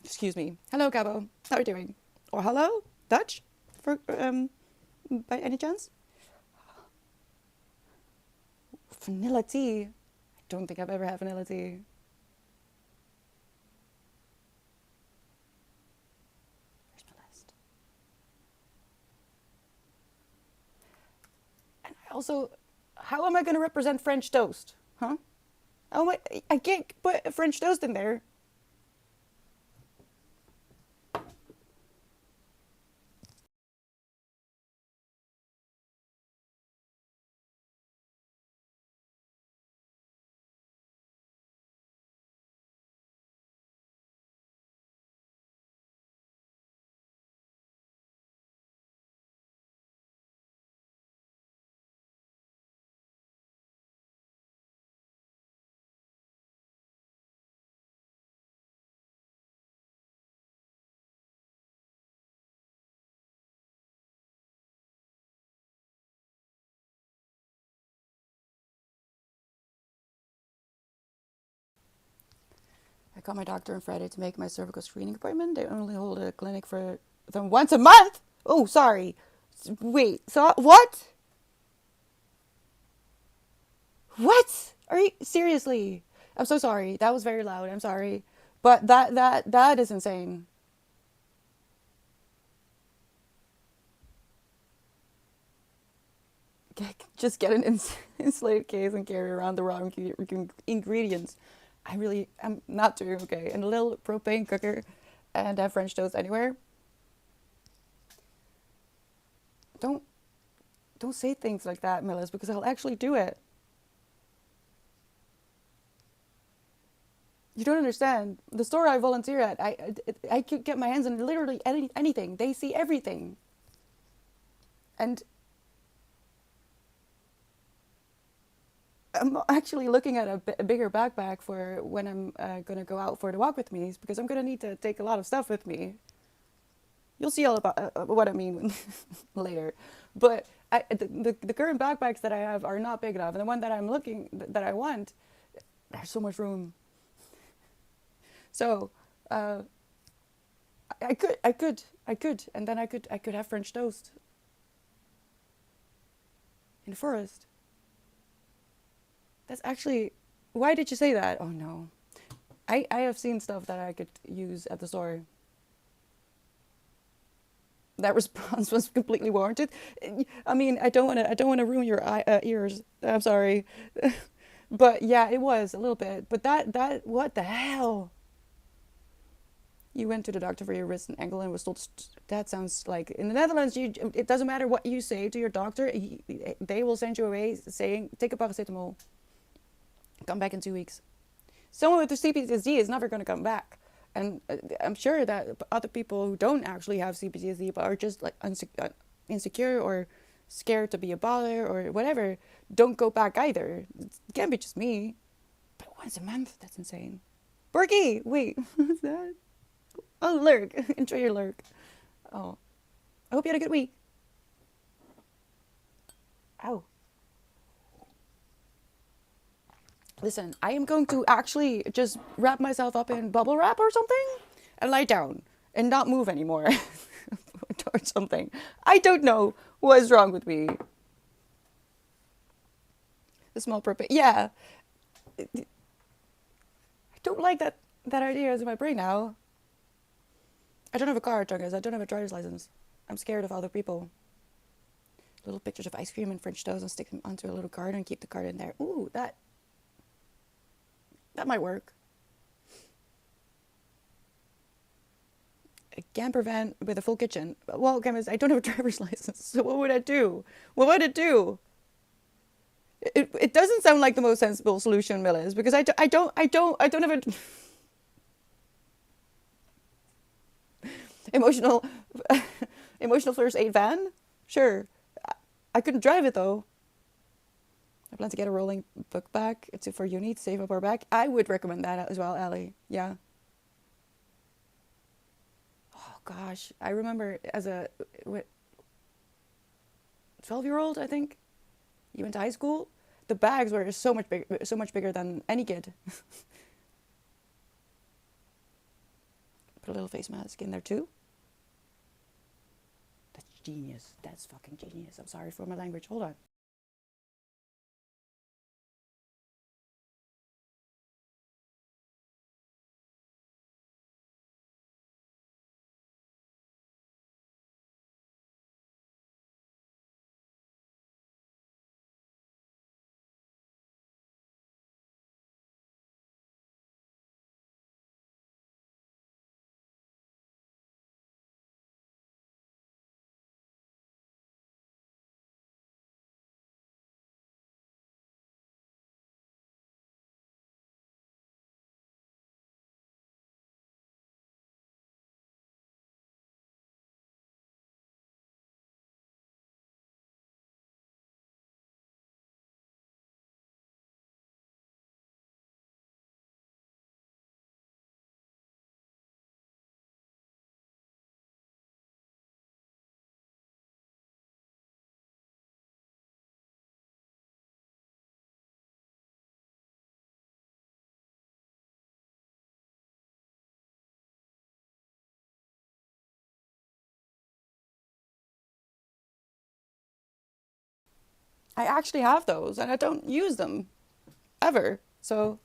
Excuse me. Hello, Gabo. How are you doing? Or hello, Dutch, for by any chance? Vanilla tea. I don't think I've ever had vanilla tea. Where's my list? And I also, how am I going to represent French toast? Huh? Oh my! I can't put French toast in there. call my doctor on Friday to make my cervical screening appointment. They only hold a clinic for them once a month. Oh, sorry. Wait, so what? What? Are you seriously? I'm so sorry. That was very loud. I'm sorry. But that is insane. Just get an insulated case and carry around the raw ingredients. I'm not doing okay. And a little propane cooker and have French toast anywhere. Don't don't say things like that, Millis, because I'll actually do it. You don't understand. The store I volunteer at, I could get my hands on literally anything. They see everything. And I'm actually looking at a bigger backpack for when I'm going to go out for the walk with me, because I'm going to need to take a lot of stuff with me. You'll see all about what I mean later. But the current backpacks that I have are not big enough. And the one that that I want, there's so much room. So uh, I could, and then I could have French toast in the forest. That's actually, why did you say that? Oh no, I have seen stuff that I could use at the store. That response was completely warranted. I mean, I don't want to ruin your ears. I'm sorry, but yeah, it was a little bit. But what the hell? You went to the doctor for your wrist and ankle and was told that sounds like in the Netherlands. It doesn't matter what you say to your doctor. They will send you away saying take a paracetamol. Come back in 2 weeks. Someone with CPTSD is never going to come back. And I'm sure that other people who don't actually have CPTSD but are just like insecure or scared to be a bother or whatever don't go back either. It can't be just me. But once a month, that's insane. Berkey, wait, what's that? Oh, lurk. Enjoy your lurk. Oh, I hope you had a good week. Ow. Listen, I am going to actually just wrap myself up in bubble wrap or something and lie down and not move anymore or something. I don't know what is wrong with me. The small propane. Yeah, I don't like that idea is in my brain now. I don't have a car, Jungas. I don't have a driver's license. I'm scared of other people. Little pictures of ice cream and French toast and stick them onto a little card and keep the card in there. Ooh, that might work. A camper van with a full kitchen. Well, Camus, I don't have a driver's license, so what would I do? What would it do? It doesn't sound like the most sensible solution, Millis, because I don't have a emotional emotional first aid van. Sure, I couldn't drive it though. I plan to get a rolling book bag for uni to save up our back. I would recommend that as well, Ali. Yeah. Oh gosh, I remember as a 12-year-old, I think. You went to high school. The bags were so much bigger than any kid. Put a little face mask in there too. That's genius. That's fucking genius. I'm sorry for my language. Hold on. I actually have those and I don't use them ever. So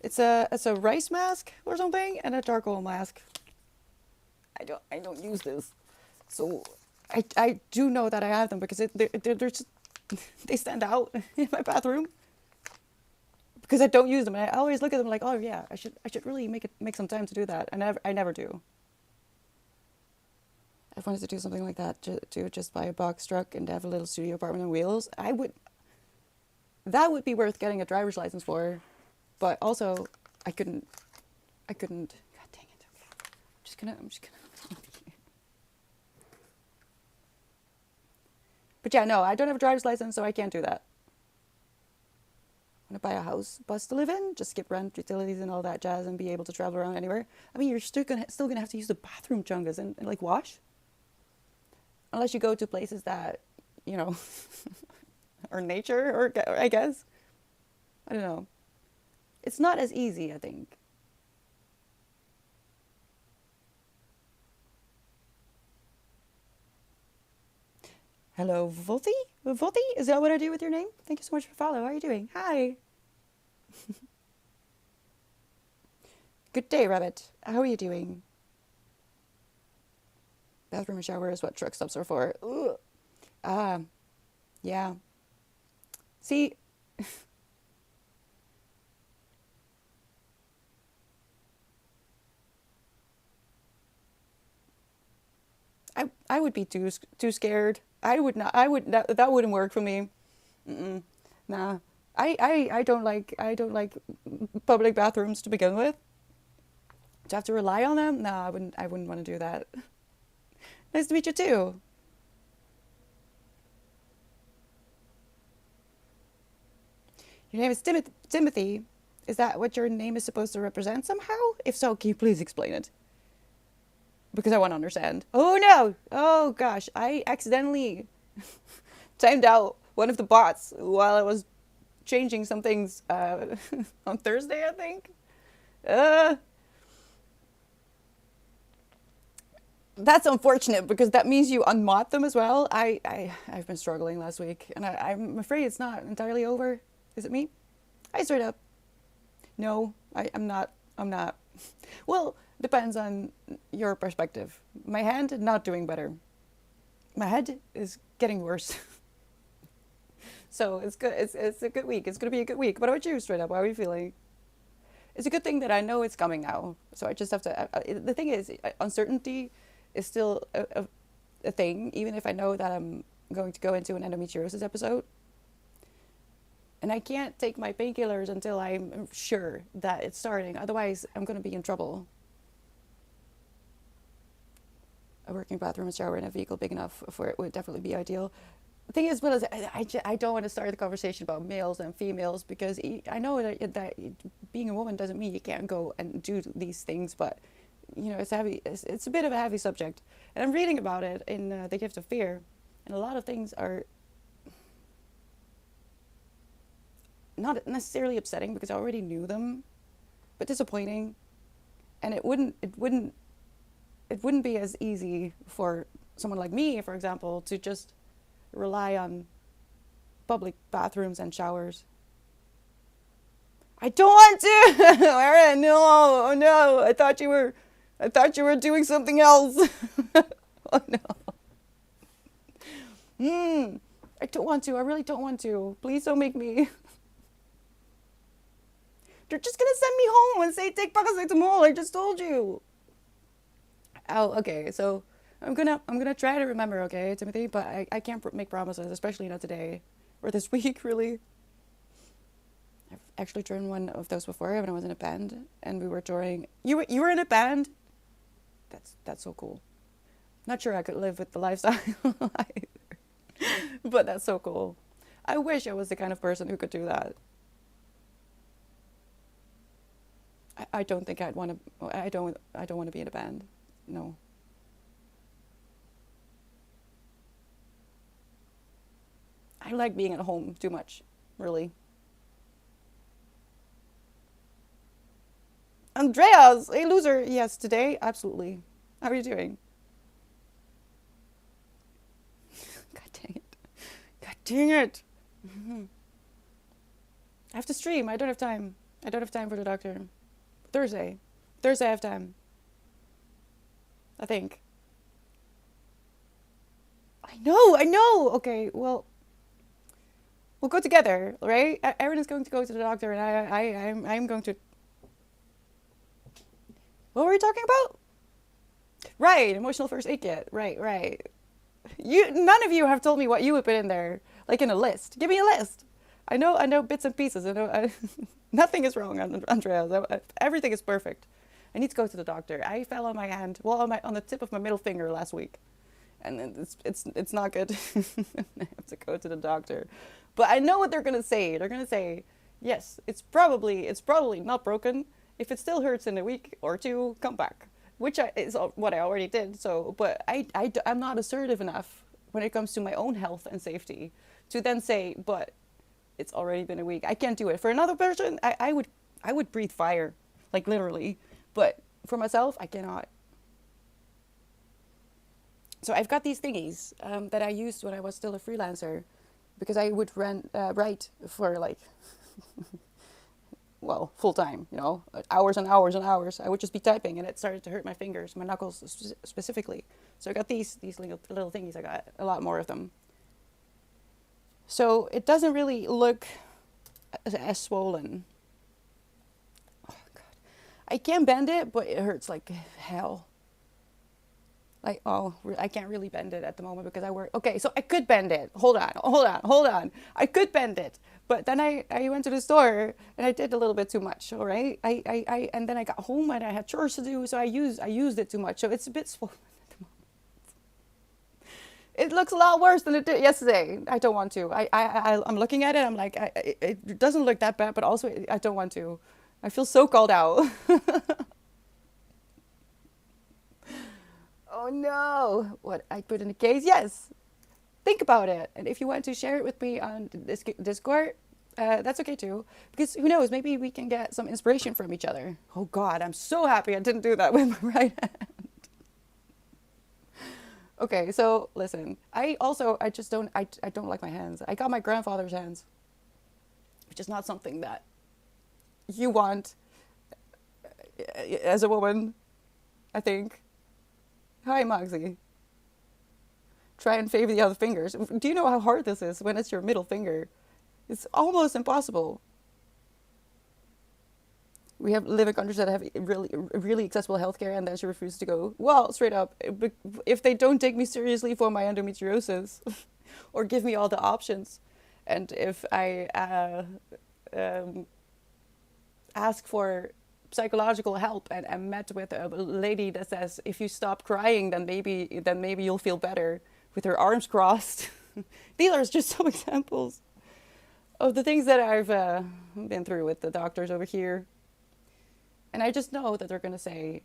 it's a rice mask or something and a charcoal mask. I don't use this. So I do know that I have them because they're just, they stand out in my bathroom because I don't use them. And I always look at them like, oh yeah, I should really make some time to do that. And I never do. I wanted to do something like that, to just buy a box truck and have a little studio apartment on wheels. That would be worth getting a driver's license for, but also I couldn't. God dang it! Okay. I'm just gonna. But yeah, no, I don't have a driver's license, so I can't do that. I'm gonna buy a house bus to live in, just skip rent, utilities, and all that jazz, and be able to travel around anywhere. I mean, you're still gonna have to use the bathroom chungas and like wash, unless you go to places that, you know, or nature, or I guess, I don't know. It's not as easy, I think. Hello, Volti? Volti? Is that what I do with your name? Thank you so much for follow. How are you doing? Hi. Good day, Rabbit. How are you doing? Bathroom and shower is what truck stops are for. Ugh. Ah, yeah. See, I would be too scared. I would not. I would that wouldn't work for me. Mm-mm. Nah. I don't like public bathrooms to begin with. To have to rely on them? No, I wouldn't want to do that. Nice to meet you too. Your name is Timothy. Is that what your name is supposed to represent somehow? If so, can you please explain it? Because I want to understand. Oh no! Oh gosh, I accidentally timed out one of the bots while I was changing some things on Thursday, I think. Uh, that's unfortunate because that means you unmod them as well. I've been struggling last week, and I'm afraid it's not entirely over. Is it me? I straight up. No, I'm not. I'm not. Well, depends on your perspective. My hand not doing better. My head is getting worse. So it's good. It's a good week. It's gonna be a good week. What about you, straight up? How are you feeling? It's a good thing that I know it's coming now. So I just have to. The thing is, uncertainty is still a thing, even if I know that I'm going to go into an endometriosis episode. And I can't take my painkillers until I'm sure that it's starting. Otherwise, I'm going to be in trouble. A working bathroom and shower in a vehicle big enough for it would definitely be ideal. The thing is, well, is I don't want to start the conversation about males and females because I know that being a woman doesn't mean you can't go and do these things, but you know, it's heavy. It's a bit of a heavy subject, and I'm reading about it in The Gift of Fear, and a lot of things are not necessarily upsetting because I already knew them, but disappointing, and it wouldn't be as easy for someone like me, for example, to just rely on public bathrooms and showers. I don't want to. Aaron, no, oh no. I thought you were doing something else. Oh no. I don't want to. I really don't want to. Please don't make me. They're just gonna send me home and say take paracetamol. I just told you. Oh, okay. So I'm gonna try to remember, okay, Timothy. But I can't make promises, especially not today or this week, really. I've actually joined one of those before when I was in a band and we were touring. You were in a band? That's so cool. Not sure I could live with the lifestyle either, but that's so cool. I wish I was the kind of person who could do that. I don't think I'd want to. I don't want to be in a band. No. I like being at home too much, really. Andreas, a loser. Yes, today, absolutely. How are you doing? God dang it. God dang it. I have to stream. I don't have time. I don't have time for the doctor. Thursday. Thursday I have time. I think. I know. I know. Okay. Well, we'll go together, right? Erin is going to go to the doctor, and I'm going to. What were we talking about? Right. Emotional first aid kit. Right. Right. None of you have told me what you would put in there, like in a list. Give me a list. I know bits and pieces. Nothing is wrong, Andreas. Everything is perfect. I need to go to the doctor. I fell on my hand, well, on the tip of my middle finger last week, and it's not good. I have to go to the doctor, but I know what they're gonna say. They're gonna say, yes, it's probably not broken. If it still hurts in a week or two, come back. Is what I already did. So, but I'm not assertive enough when it comes to my own health and safety to then say, but it's already been a week. I can't do it. For another person, I would breathe fire, like literally. But for myself, I cannot. So I've got these thingies that I used when I was still a freelancer, because I would write for like, well, full time, hours and hours and hours. I would just be typing, and it started to hurt my fingers, my knuckles specifically. So I got these little thingies. I got a lot more of them. So it doesn't really look as swollen. Oh God, I can bend it, but it hurts like hell. Like, oh, I can't really bend it at the moment because I work. Okay, so I could bend it. Hold on, hold on, hold on. I could bend it, but then I went to the store and I did a little bit too much. All right, and then I got home and I had chores to do, so I used it too much. So it's a bit swollen at the moment. It looks a lot worse than it did yesterday. I don't want to. I'm looking at it. I'm like, it doesn't look that bad, but also I don't want to. I feel so called out. Oh no! What I put in the case? Yes. Think about it, and if you want to share it with me on this Discord, that's okay too. Because who knows? Maybe we can get some inspiration from each other. Oh God, I'm so happy I didn't do that with my right hand. Okay, so listen. I just I don't like my hands. I got my grandfather's hands, which is not something that you want as a woman, I think. Hi, Moxie. Try and favor the other fingers. Do you know how hard this is when it's your middle finger? It's almost impossible. We live in countries that have really accessible healthcare, and then she refuses to go. Well, straight up, if they don't take me seriously for my endometriosis, or give me all the options, and if I um, ask for psychological help, and I'm met with a lady that says, if you stop crying, then maybe you'll feel better, with her arms crossed. These are just some examples of the things that I've been through with the doctors over here. And I just know that they're going to say,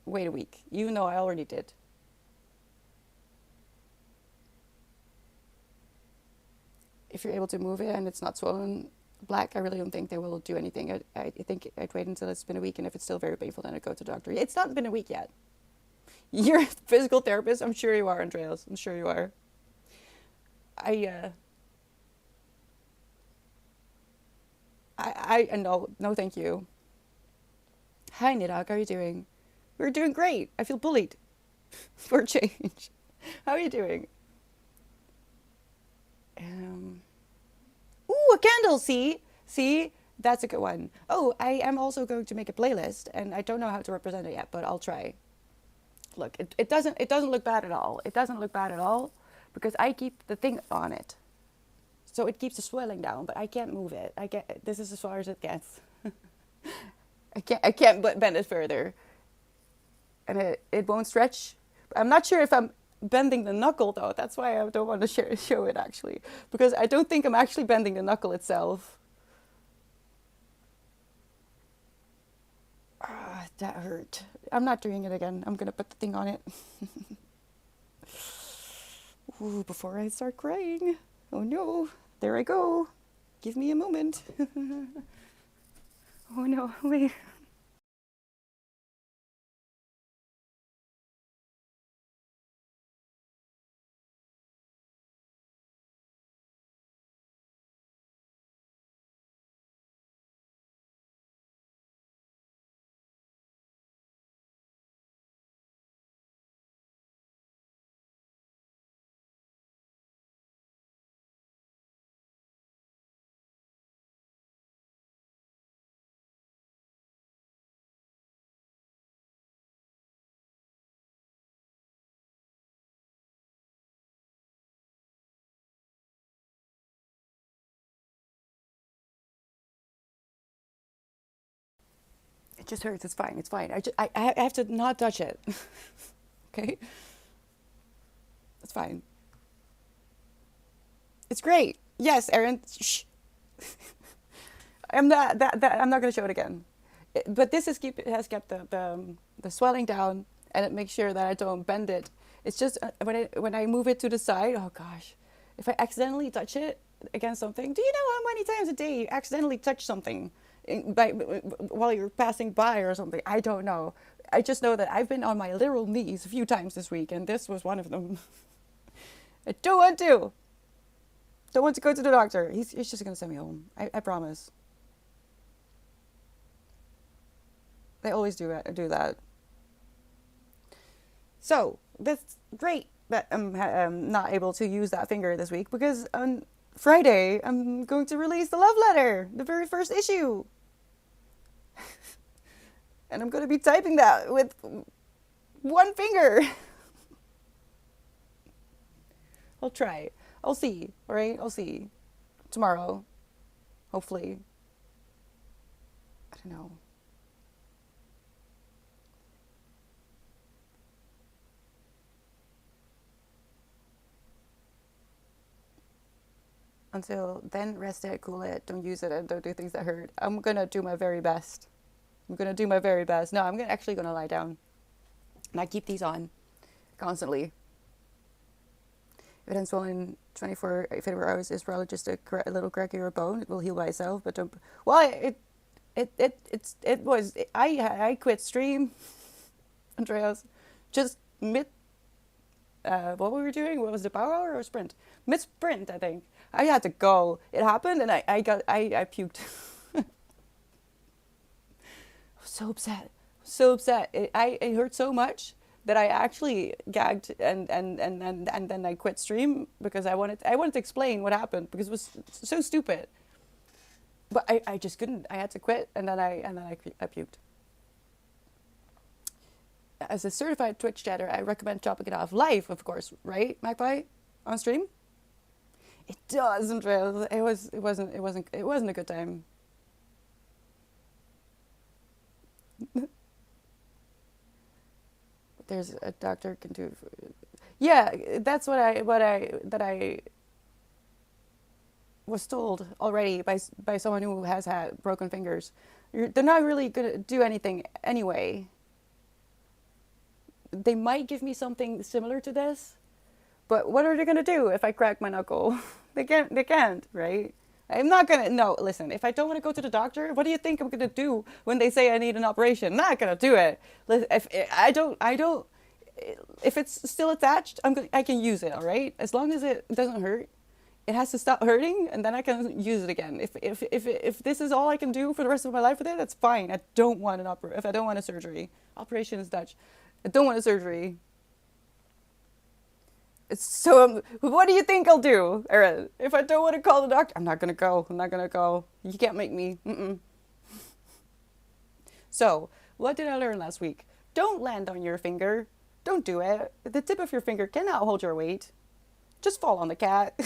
wait a week, even though I already did. If you're able to move it and it's not swollen black, I really don't think they will do anything. I think I'd wait until it's been a week, and if it's still very painful, then I'd go to the doctor. It's not been a week yet. You're a physical therapist? I'm sure you are, Andreas. I'm sure you are. I, no, no, thank you. Hi, Nidak, how are you doing? We're doing great. I feel bullied for a change. How are you doing? Um, Ooh, a candle. See, that's a good one. Oh, I am also going to make a playlist, and I don't know how to represent it yet, but I'll try. Look, it doesn't look bad at all. It doesn't look bad at all, because I keep the thing on it, so it keeps the swelling down. But I can't move it. This is as far as it gets. I can't bend it further, and it won't stretch. I'm not sure if I'm bending the knuckle though. That's why I don't want to show it actually, because I don't think I'm actually bending the knuckle itself. Ah, that hurt. I'm not doing it again. I'm gonna put the thing on it. Ooh, before I start crying. Oh no, there I go. Give me a moment. Oh no, wait. It just hurts. It's fine. It's fine. I have to not touch it. Okay? It's fine. It's great. Yes, Erin. Shh. I'm not going to show it again. But this has kept the swelling down, and it makes sure that I don't bend it. It's just when I move it to the side, oh gosh, if I accidentally touch it against something, do you know how many times a day you accidentally touch something while you're passing by or something? I don't know. I just know that I've been on my literal knees a few times this week, and this was one of them. I don't want to. Don't want to go to the doctor. He's just going to send me home. I promise. They always do that. So that's great that I'm not able to use that finger this week, because on Friday I'm going to release the love letter, the very first issue. And I'm going to be typing that with one finger. I'll try. I'll see. All right? I'll see. Tomorrow. Hopefully. I don't know. Until then, rest it, cool it, don't use it, and don't do things that hurt. I'm going to do my very best. I'm going to do my very best. No, actually going to lie down. And I keep these on constantly. If it ends swollen 24 hours, it's probably just a little crack in your bone. It will heal by itself, but don't. Well, it was. I quit stream, Andreas, just mid. What we were doing? What was the power hour or sprint? Mid sprint, I think. I had to go. It happened, and I puked. So upset, so upset. It hurt so much that I actually gagged, and then I quit stream because I wanted to explain what happened, because it was so stupid. But I just couldn't. I had to quit, and then I puked. As a certified Twitch chatter, I recommend chopping it off live, of course, right, Magpie, on stream. It does, Andrea. It wasn't a good time. There's a doctor can do. Yeah, that's what I was told already by someone who has had broken fingers. They're not really gonna do anything anyway. They might give me something similar to this, but what are they gonna do if I crack my knuckle? They can't, right? I'm not gonna. No, listen. If I don't want to go to the doctor, what do you think I'm gonna do when they say I need an operation? I'm not gonna do it. If I don't, if it's still attached, I can use it. All right, as long as it doesn't hurt. It has to stop hurting, and then I can use it again. If this is all I can do for the rest of my life with it, that's fine. I don't want if I don't want a surgery. Operation is Dutch. I don't want a surgery. So, what do you think I'll do, Erin? If I don't want to call the doctor, I'm not gonna go. I'm not gonna go. You can't make me. So, what did I learn last week? Don't land on your finger. Don't do it. The tip of your finger cannot hold your weight. Just fall on the cat.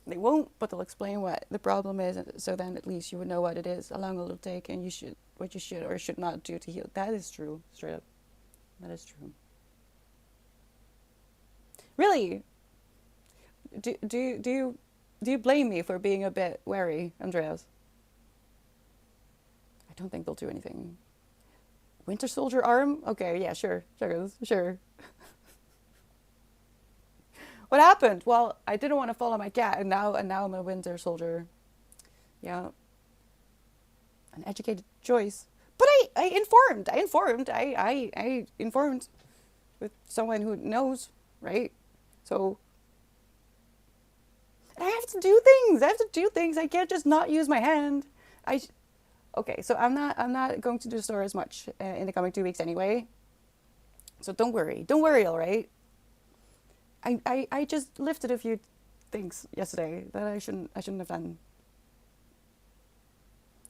They won't, but they'll explain what the problem is, so then at least you would know what it is, how long it'll take, and what you should or should not do to heal. That is true, straight up. That is true. Really? Do you blame me for being a bit wary, Andreas? I don't think they'll do anything. Winter Soldier arm? Okay, yeah, sure. Sure. What happened? Well, I didn't want to follow my cat, and now I'm a Winter Soldier. Yeah. An educated choice. But I informed with someone who knows, right? So I have to do things. I can't just not use my hand. Okay, so I'm not going to the store as much in the coming 2 weeks anyway. So don't worry, all right? I just lifted a few things yesterday that I shouldn't have done.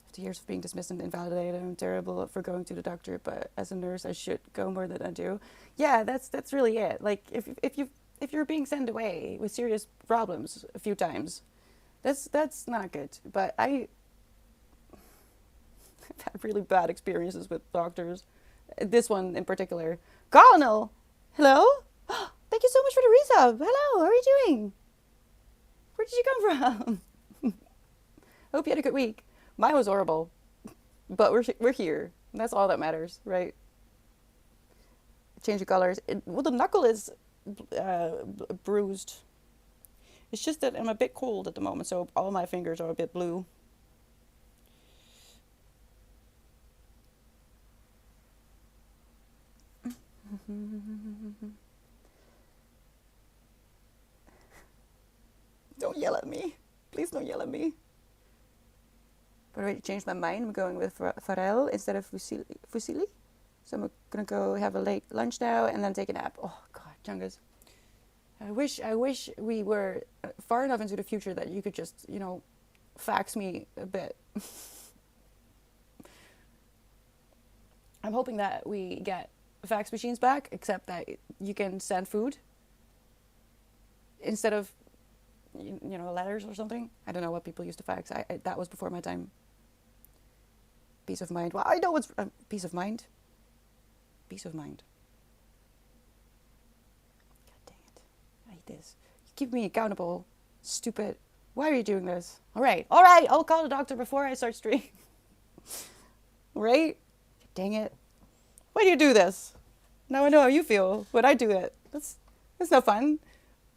After years of being dismissed and invalidated, I'm terrible for going to the doctor, but as a nurse I should go more than I do. Yeah, that's really it. Like if you're being sent away with serious problems a few times, that's not good. But I've had really bad experiences with doctors. This one in particular. Colonel! Hello? Thank you so much for the resub. Hello, how are you doing? Where did you come from? Hope you had a good week. Mine was horrible, but we're here. That's all that matters, right? Change the colors. Well, the knuckle is bruised. It's just that I'm a bit cold at the moment, so all my fingers are a bit blue. Don't yell at me. Please don't yell at me. But I already changed my mind. I'm going with farel instead of fusilli. So I'm gonna go have a late lunch now and then take a nap. Oh God, Chungus. I wish we were far enough into the future that you could just, fax me a bit. I'm hoping that we get fax machines back, except that you can send food instead of, letters or something. I don't know what people used to fax. I that was before my time. Peace of mind. Well, I know what's peace of mind. Peace of mind. God dang it. I hate this. You keep me accountable. Stupid. Why are you doing this? All right. I'll call the doctor before I start streaming. Right? God dang it. Why do you do this? Now I know how you feel when I do it. That's no fun.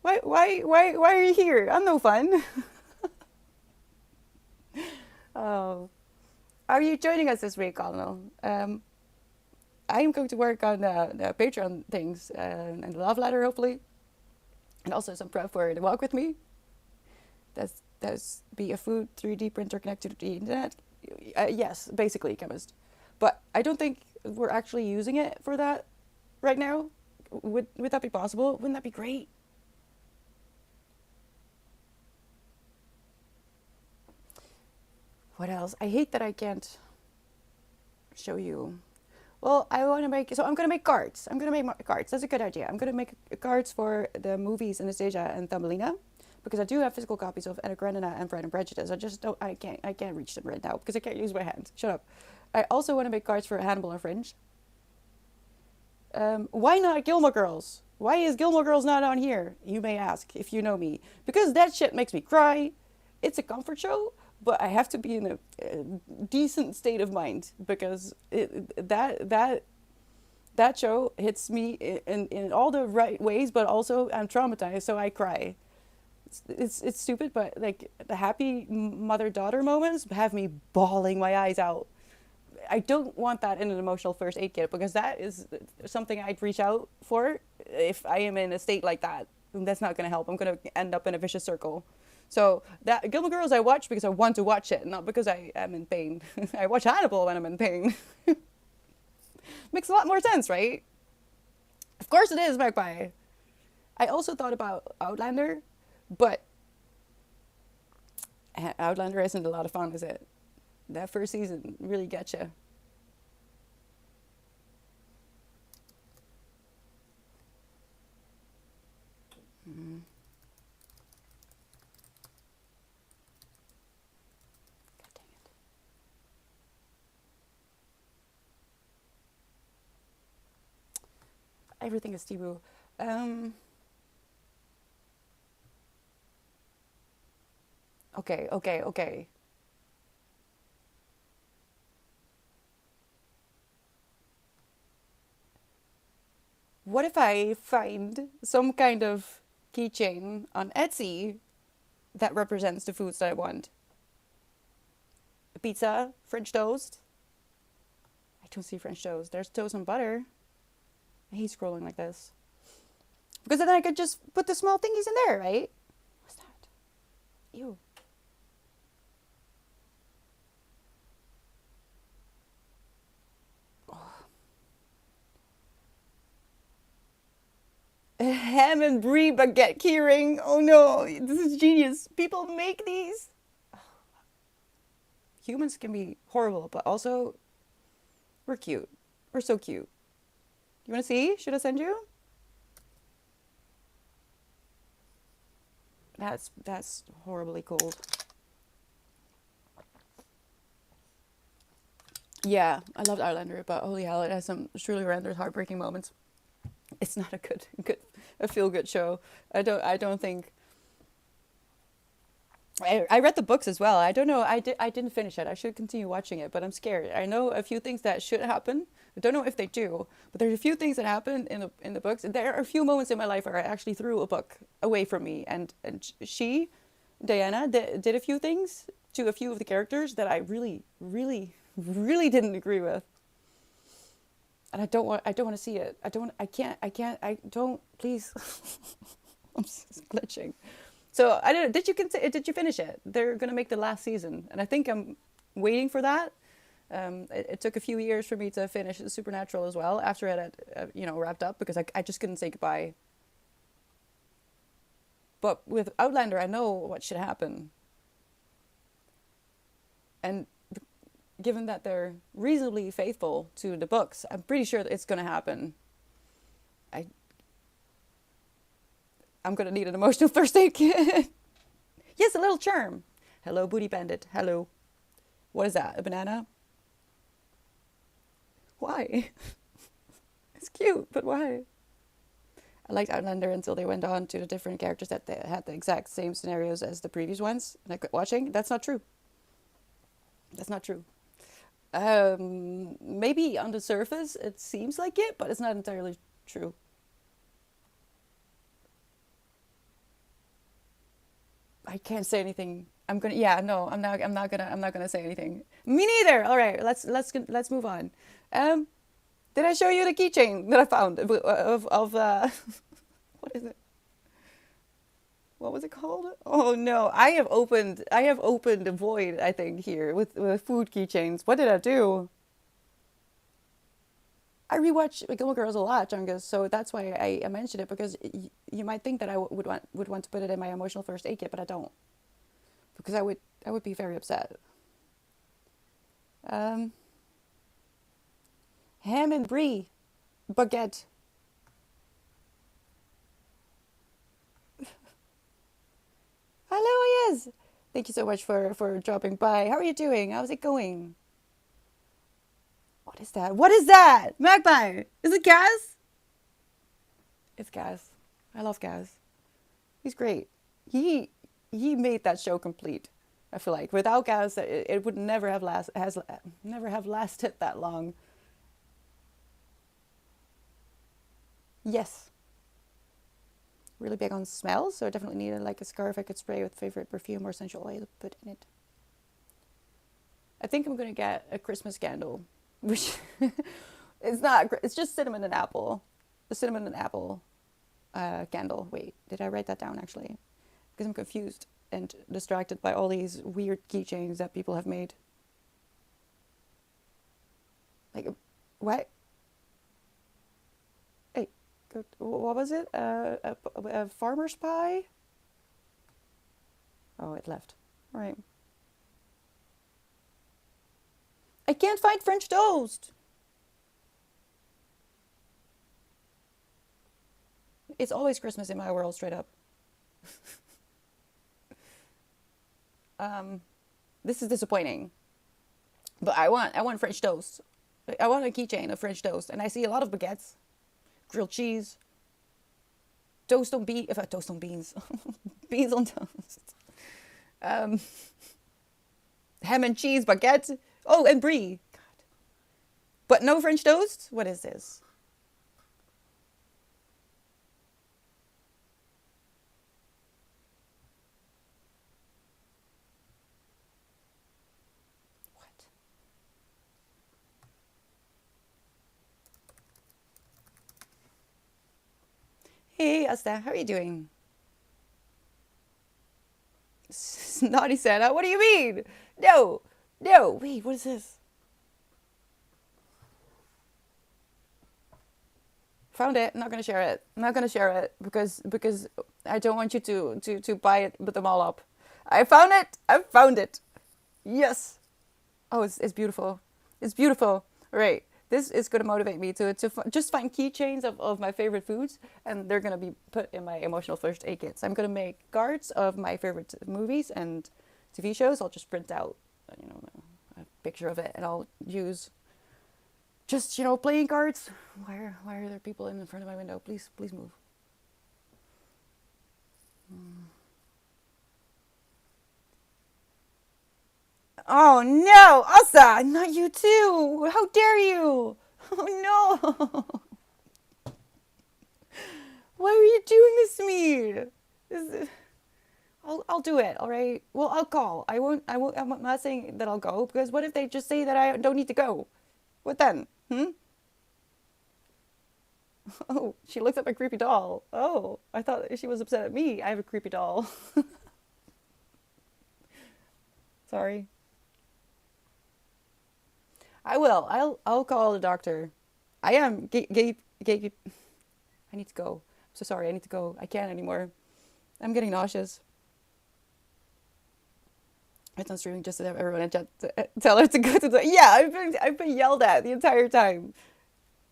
Why are you here? I'm no fun. Oh. Are you joining us this week, Colonel? I am going to work on the Patreon things and the love letter, hopefully. And also some prep for the walk with me. That's be a food 3D printer connected to the internet. Yes, basically, chemist. But I don't think we're actually using it for that right now. Would that be possible? Wouldn't that be great? What else? I hate that I can't show you. Well, I'm going to make cards. I'm going to make cards. That's a good idea. I'm going to make cards for the movies Anastasia and Thumbelina, because I do have physical copies of Anna Karenina and Pride and Prejudice. I can't reach them right now because I can't use my hand. Shut up. I also want to make cards for Hannibal and Fringe. Why not Gilmore Girls? Why is Gilmore Girls not on here? You may ask if you know me. Because that shit makes me cry. It's a comfort show, but I have to be in a decent state of mind because that show hits me in all the right ways, but also I'm traumatized, so I cry. It's stupid, but like the happy mother-daughter moments have me bawling my eyes out. I don't want that in an emotional first aid kit because that is something I'd reach out for if I am in a state like that. And that's not going to help. I'm going to end up in a vicious circle. So that Gilmore Girls I watch because I want to watch it, not because I am in pain. I watch Hannibal when I'm in pain. Makes a lot more sense, right? Of course it is, Magpie. I also thought about Outlander, but Outlander isn't a lot of fun, is it? That first season really gets you. Mm. God dang it. Everything is Tibu. Okay. What if I find some kind of keychain on Etsy that represents the foods that I want? Pizza, French toast. I don't see French toast. There's toast and butter. I hate scrolling like this. Because then I could just put the small thingies in there, right? What's that? Ew. Ham and brie baguette keyring. Oh no, this is genius. People make these. Humans can be horrible, but also we're cute. We're so cute. You want to see? Should I send you? That's horribly cold. Yeah, I loved Outlander, but holy hell, it has some truly horrendous, heartbreaking moments. It's not a a feel good show. I don't think. I read the books as well. I don't know. I didn't finish it. I should continue watching it, but I'm scared. I know a few things that should happen. I don't know if they do, but there's a few things that happen in the books. There are a few moments in my life where I actually threw a book away from me, and she, Diana, did a few things to a few of the characters that I really, really, really didn't agree with, and I don't want to see it. I don't. Please, I'm glitching. So I don't. Did you finish it? They're gonna make the last season, and I think I'm waiting for that. It took a few years for me to finish Supernatural as well after it had wrapped up because I just couldn't say goodbye. But with Outlander, I know what should happen, and given that they're reasonably faithful to the books, I'm pretty sure that it's gonna happen. I I'm gonna need an emotional first aid kit. Yes, a little charm. Hello, booty bandit. Hello. What is that? A banana? Why? It's cute, but why? I liked Outlander until they went on to the different characters that they had the exact same scenarios as the previous ones, and I quit watching. That's not true. That's not true. Maybe on the surface it seems like it, but it's not entirely true. I can't say anything. I'm gonna. Yeah, no, I'm not. I'm not gonna say anything. Me neither. All right, let's move on. Um, did I show you the keychain that I found of what is it? What was it called? Oh no, I have opened a void. I think here with food keychains. What did I do? I rewatch Gilmore Girls a lot, Jungus, so that's why I mentioned it because you might think that I would want to put it in my emotional first aid kit, but I don't because I would be very upset. Um, Ham and brie, baguette. Hello, yes. Thank you so much for dropping by. How are you doing? How's it going? What is that? What is that? Magpie. Is it Gaz? It's Gaz. I love Gaz. He's great. He he made that show complete. I feel like without Gaz, it would never have lasted that long. Yes, really big on smells, so I definitely needed like a scarf I could spray with favorite perfume or essential oil to put in it. I think I'm gonna get a Christmas candle, which it's not. It's just cinnamon and apple. The cinnamon and apple candle. Wait, did I write that down actually? Because I'm confused and distracted by all these weird keychains that people have made. Like, what? Hey, what was it? A farmer's pie? Oh, it left. All right. I can't find French toast. It's always Christmas in my world, straight up. Um, this is disappointing. But I want French toast. I want a keychain of French toast, and I see a lot of baguettes, grilled cheese, toast on beans, beans on toast, um, ham and cheese baguette. Oh, and brie. God, but no French toast. What is this? What? Hey, Asta, how are you doing? Snotty Santa. What do you mean? No, no. Wait, what is this? Found it. I'm not gonna share it. I'm not gonna share it because I don't want you to buy it with them all up. I found it. I found it. Yes. Oh, it's beautiful. It's beautiful. Right. This is going to motivate me just find keychains of my favorite foods, and they're going to be put in my emotional first aid kits. I'm going to make cards of my favorite movies and TV shows. I'll just print out, you know, picture of it, and I'll use just, playing cards. Why are there people in front of my window? Please, please move. Oh no, Asa, not you too. How dare you? Oh no. Why are you doing this to me? I'll do it, all right? Well, I'll call. I won't, I'm not saying that I'll go, because what if they just say that I don't need to go? What then? Hmm? Oh, she looked at my creepy doll. Oh, I thought she was upset at me. I have a creepy doll. Sorry. I will. I'll call the doctor. I am gate. I need to go. I'm so sorry. I need to go. I can't anymore. I'm getting nauseous. It's on streaming just to have everyone in chat tell her to go to the. Yeah, I've been yelled at the entire time.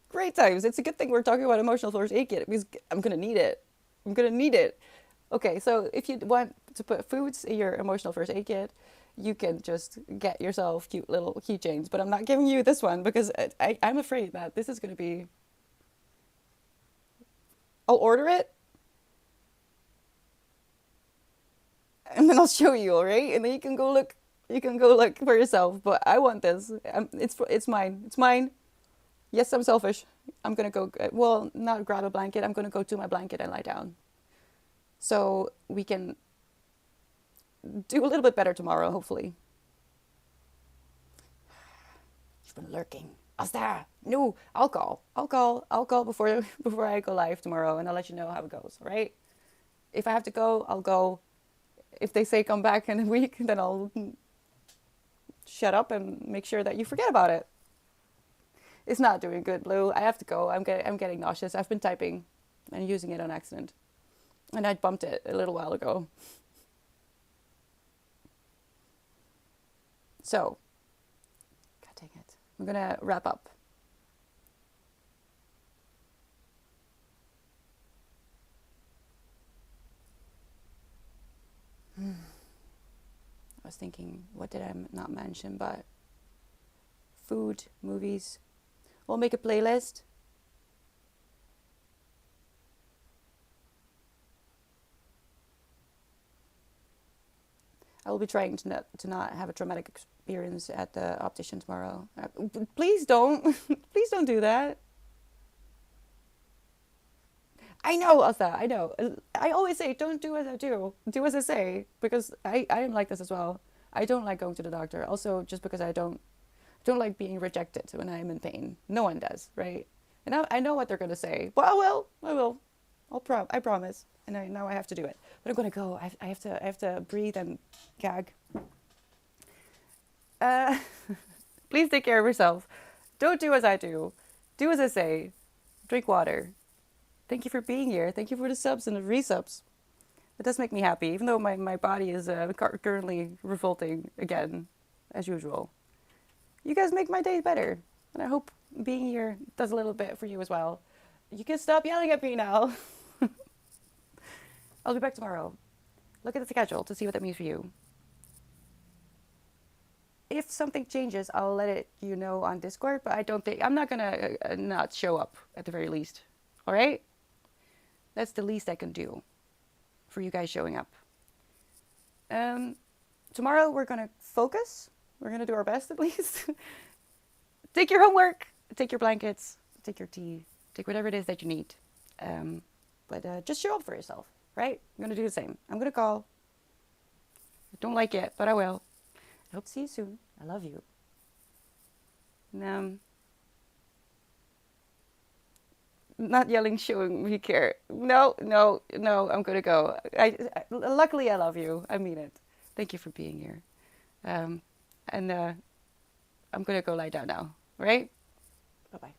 Great times. It's a good thing we're talking about emotional first aid kit, because I'm gonna need it. I'm gonna need it. Okay, so if you want to put foods in your emotional first aid kit, you can just get yourself cute little keychains. But I'm not giving you this one, because I'm afraid that this is gonna be. I'll order it, and then I'll show you, all right? And then you can go look. You can go look for yourself. But I want this. It's mine. It's mine. Yes, I'm selfish. I'm gonna go. Well, not grab a blanket. I'm gonna go to my blanket and lie down, so we can do a little bit better tomorrow, hopefully. You've been lurking. Asta! No, I'll call. I'll call before I go live tomorrow, and I'll let you know how it goes. All right? If I have to go, I'll go. If they say come back in a week, then I'll shut up and make sure that you forget about it. It's not doing good, Blue. I have to go. I'm getting nauseous. I've been typing and using it on accident, and I bumped it a little while ago. So, God dang it. I'm gonna wrap up. I was thinking, what did I not mention? But food, movies. We'll make a playlist. I will be trying to not have a traumatic experience at the optician tomorrow. Please don't. Please don't do that. I know, Elsa. I know. I always say, don't do as I do. Do as I say. Because I am like this as well. I don't like going to the doctor. Also, just because I don't like being rejected when I'm in pain. No one does, right? And I know what they're going to say. But I will. I will. I promise. And now I have to do it. But I'm going to go. I have to breathe and gag. Uh, please take care of yourself. Don't do as I do. Do as I say. Drink water. Thank you for being here. Thank you for the subs and the resubs. It does make me happy, even though my body is currently revolting again, as usual. You guys make my day better. And I hope being here does a little bit for you as well. You can stop yelling at me now. I'll be back tomorrow. Look at the schedule to see what that means for you. If something changes, I'll let it you know on Discord, but I'm not gonna not show up at the very least. All right? That's the least I can do for you guys showing up. Tomorrow we're gonna focus. We're gonna do our best at least. Take your homework, take your blankets, take your tea, take whatever it is that you need. But just show up for yourself, right? I'm gonna do the same. I'm gonna call. I don't like it, but I will. I hope to see you soon. I love you. And, not yelling, showing me care. No, I'm gonna go. Luckily I love you. I mean it. Thank you for being here. And I'm gonna go lie down now. Right? Bye bye.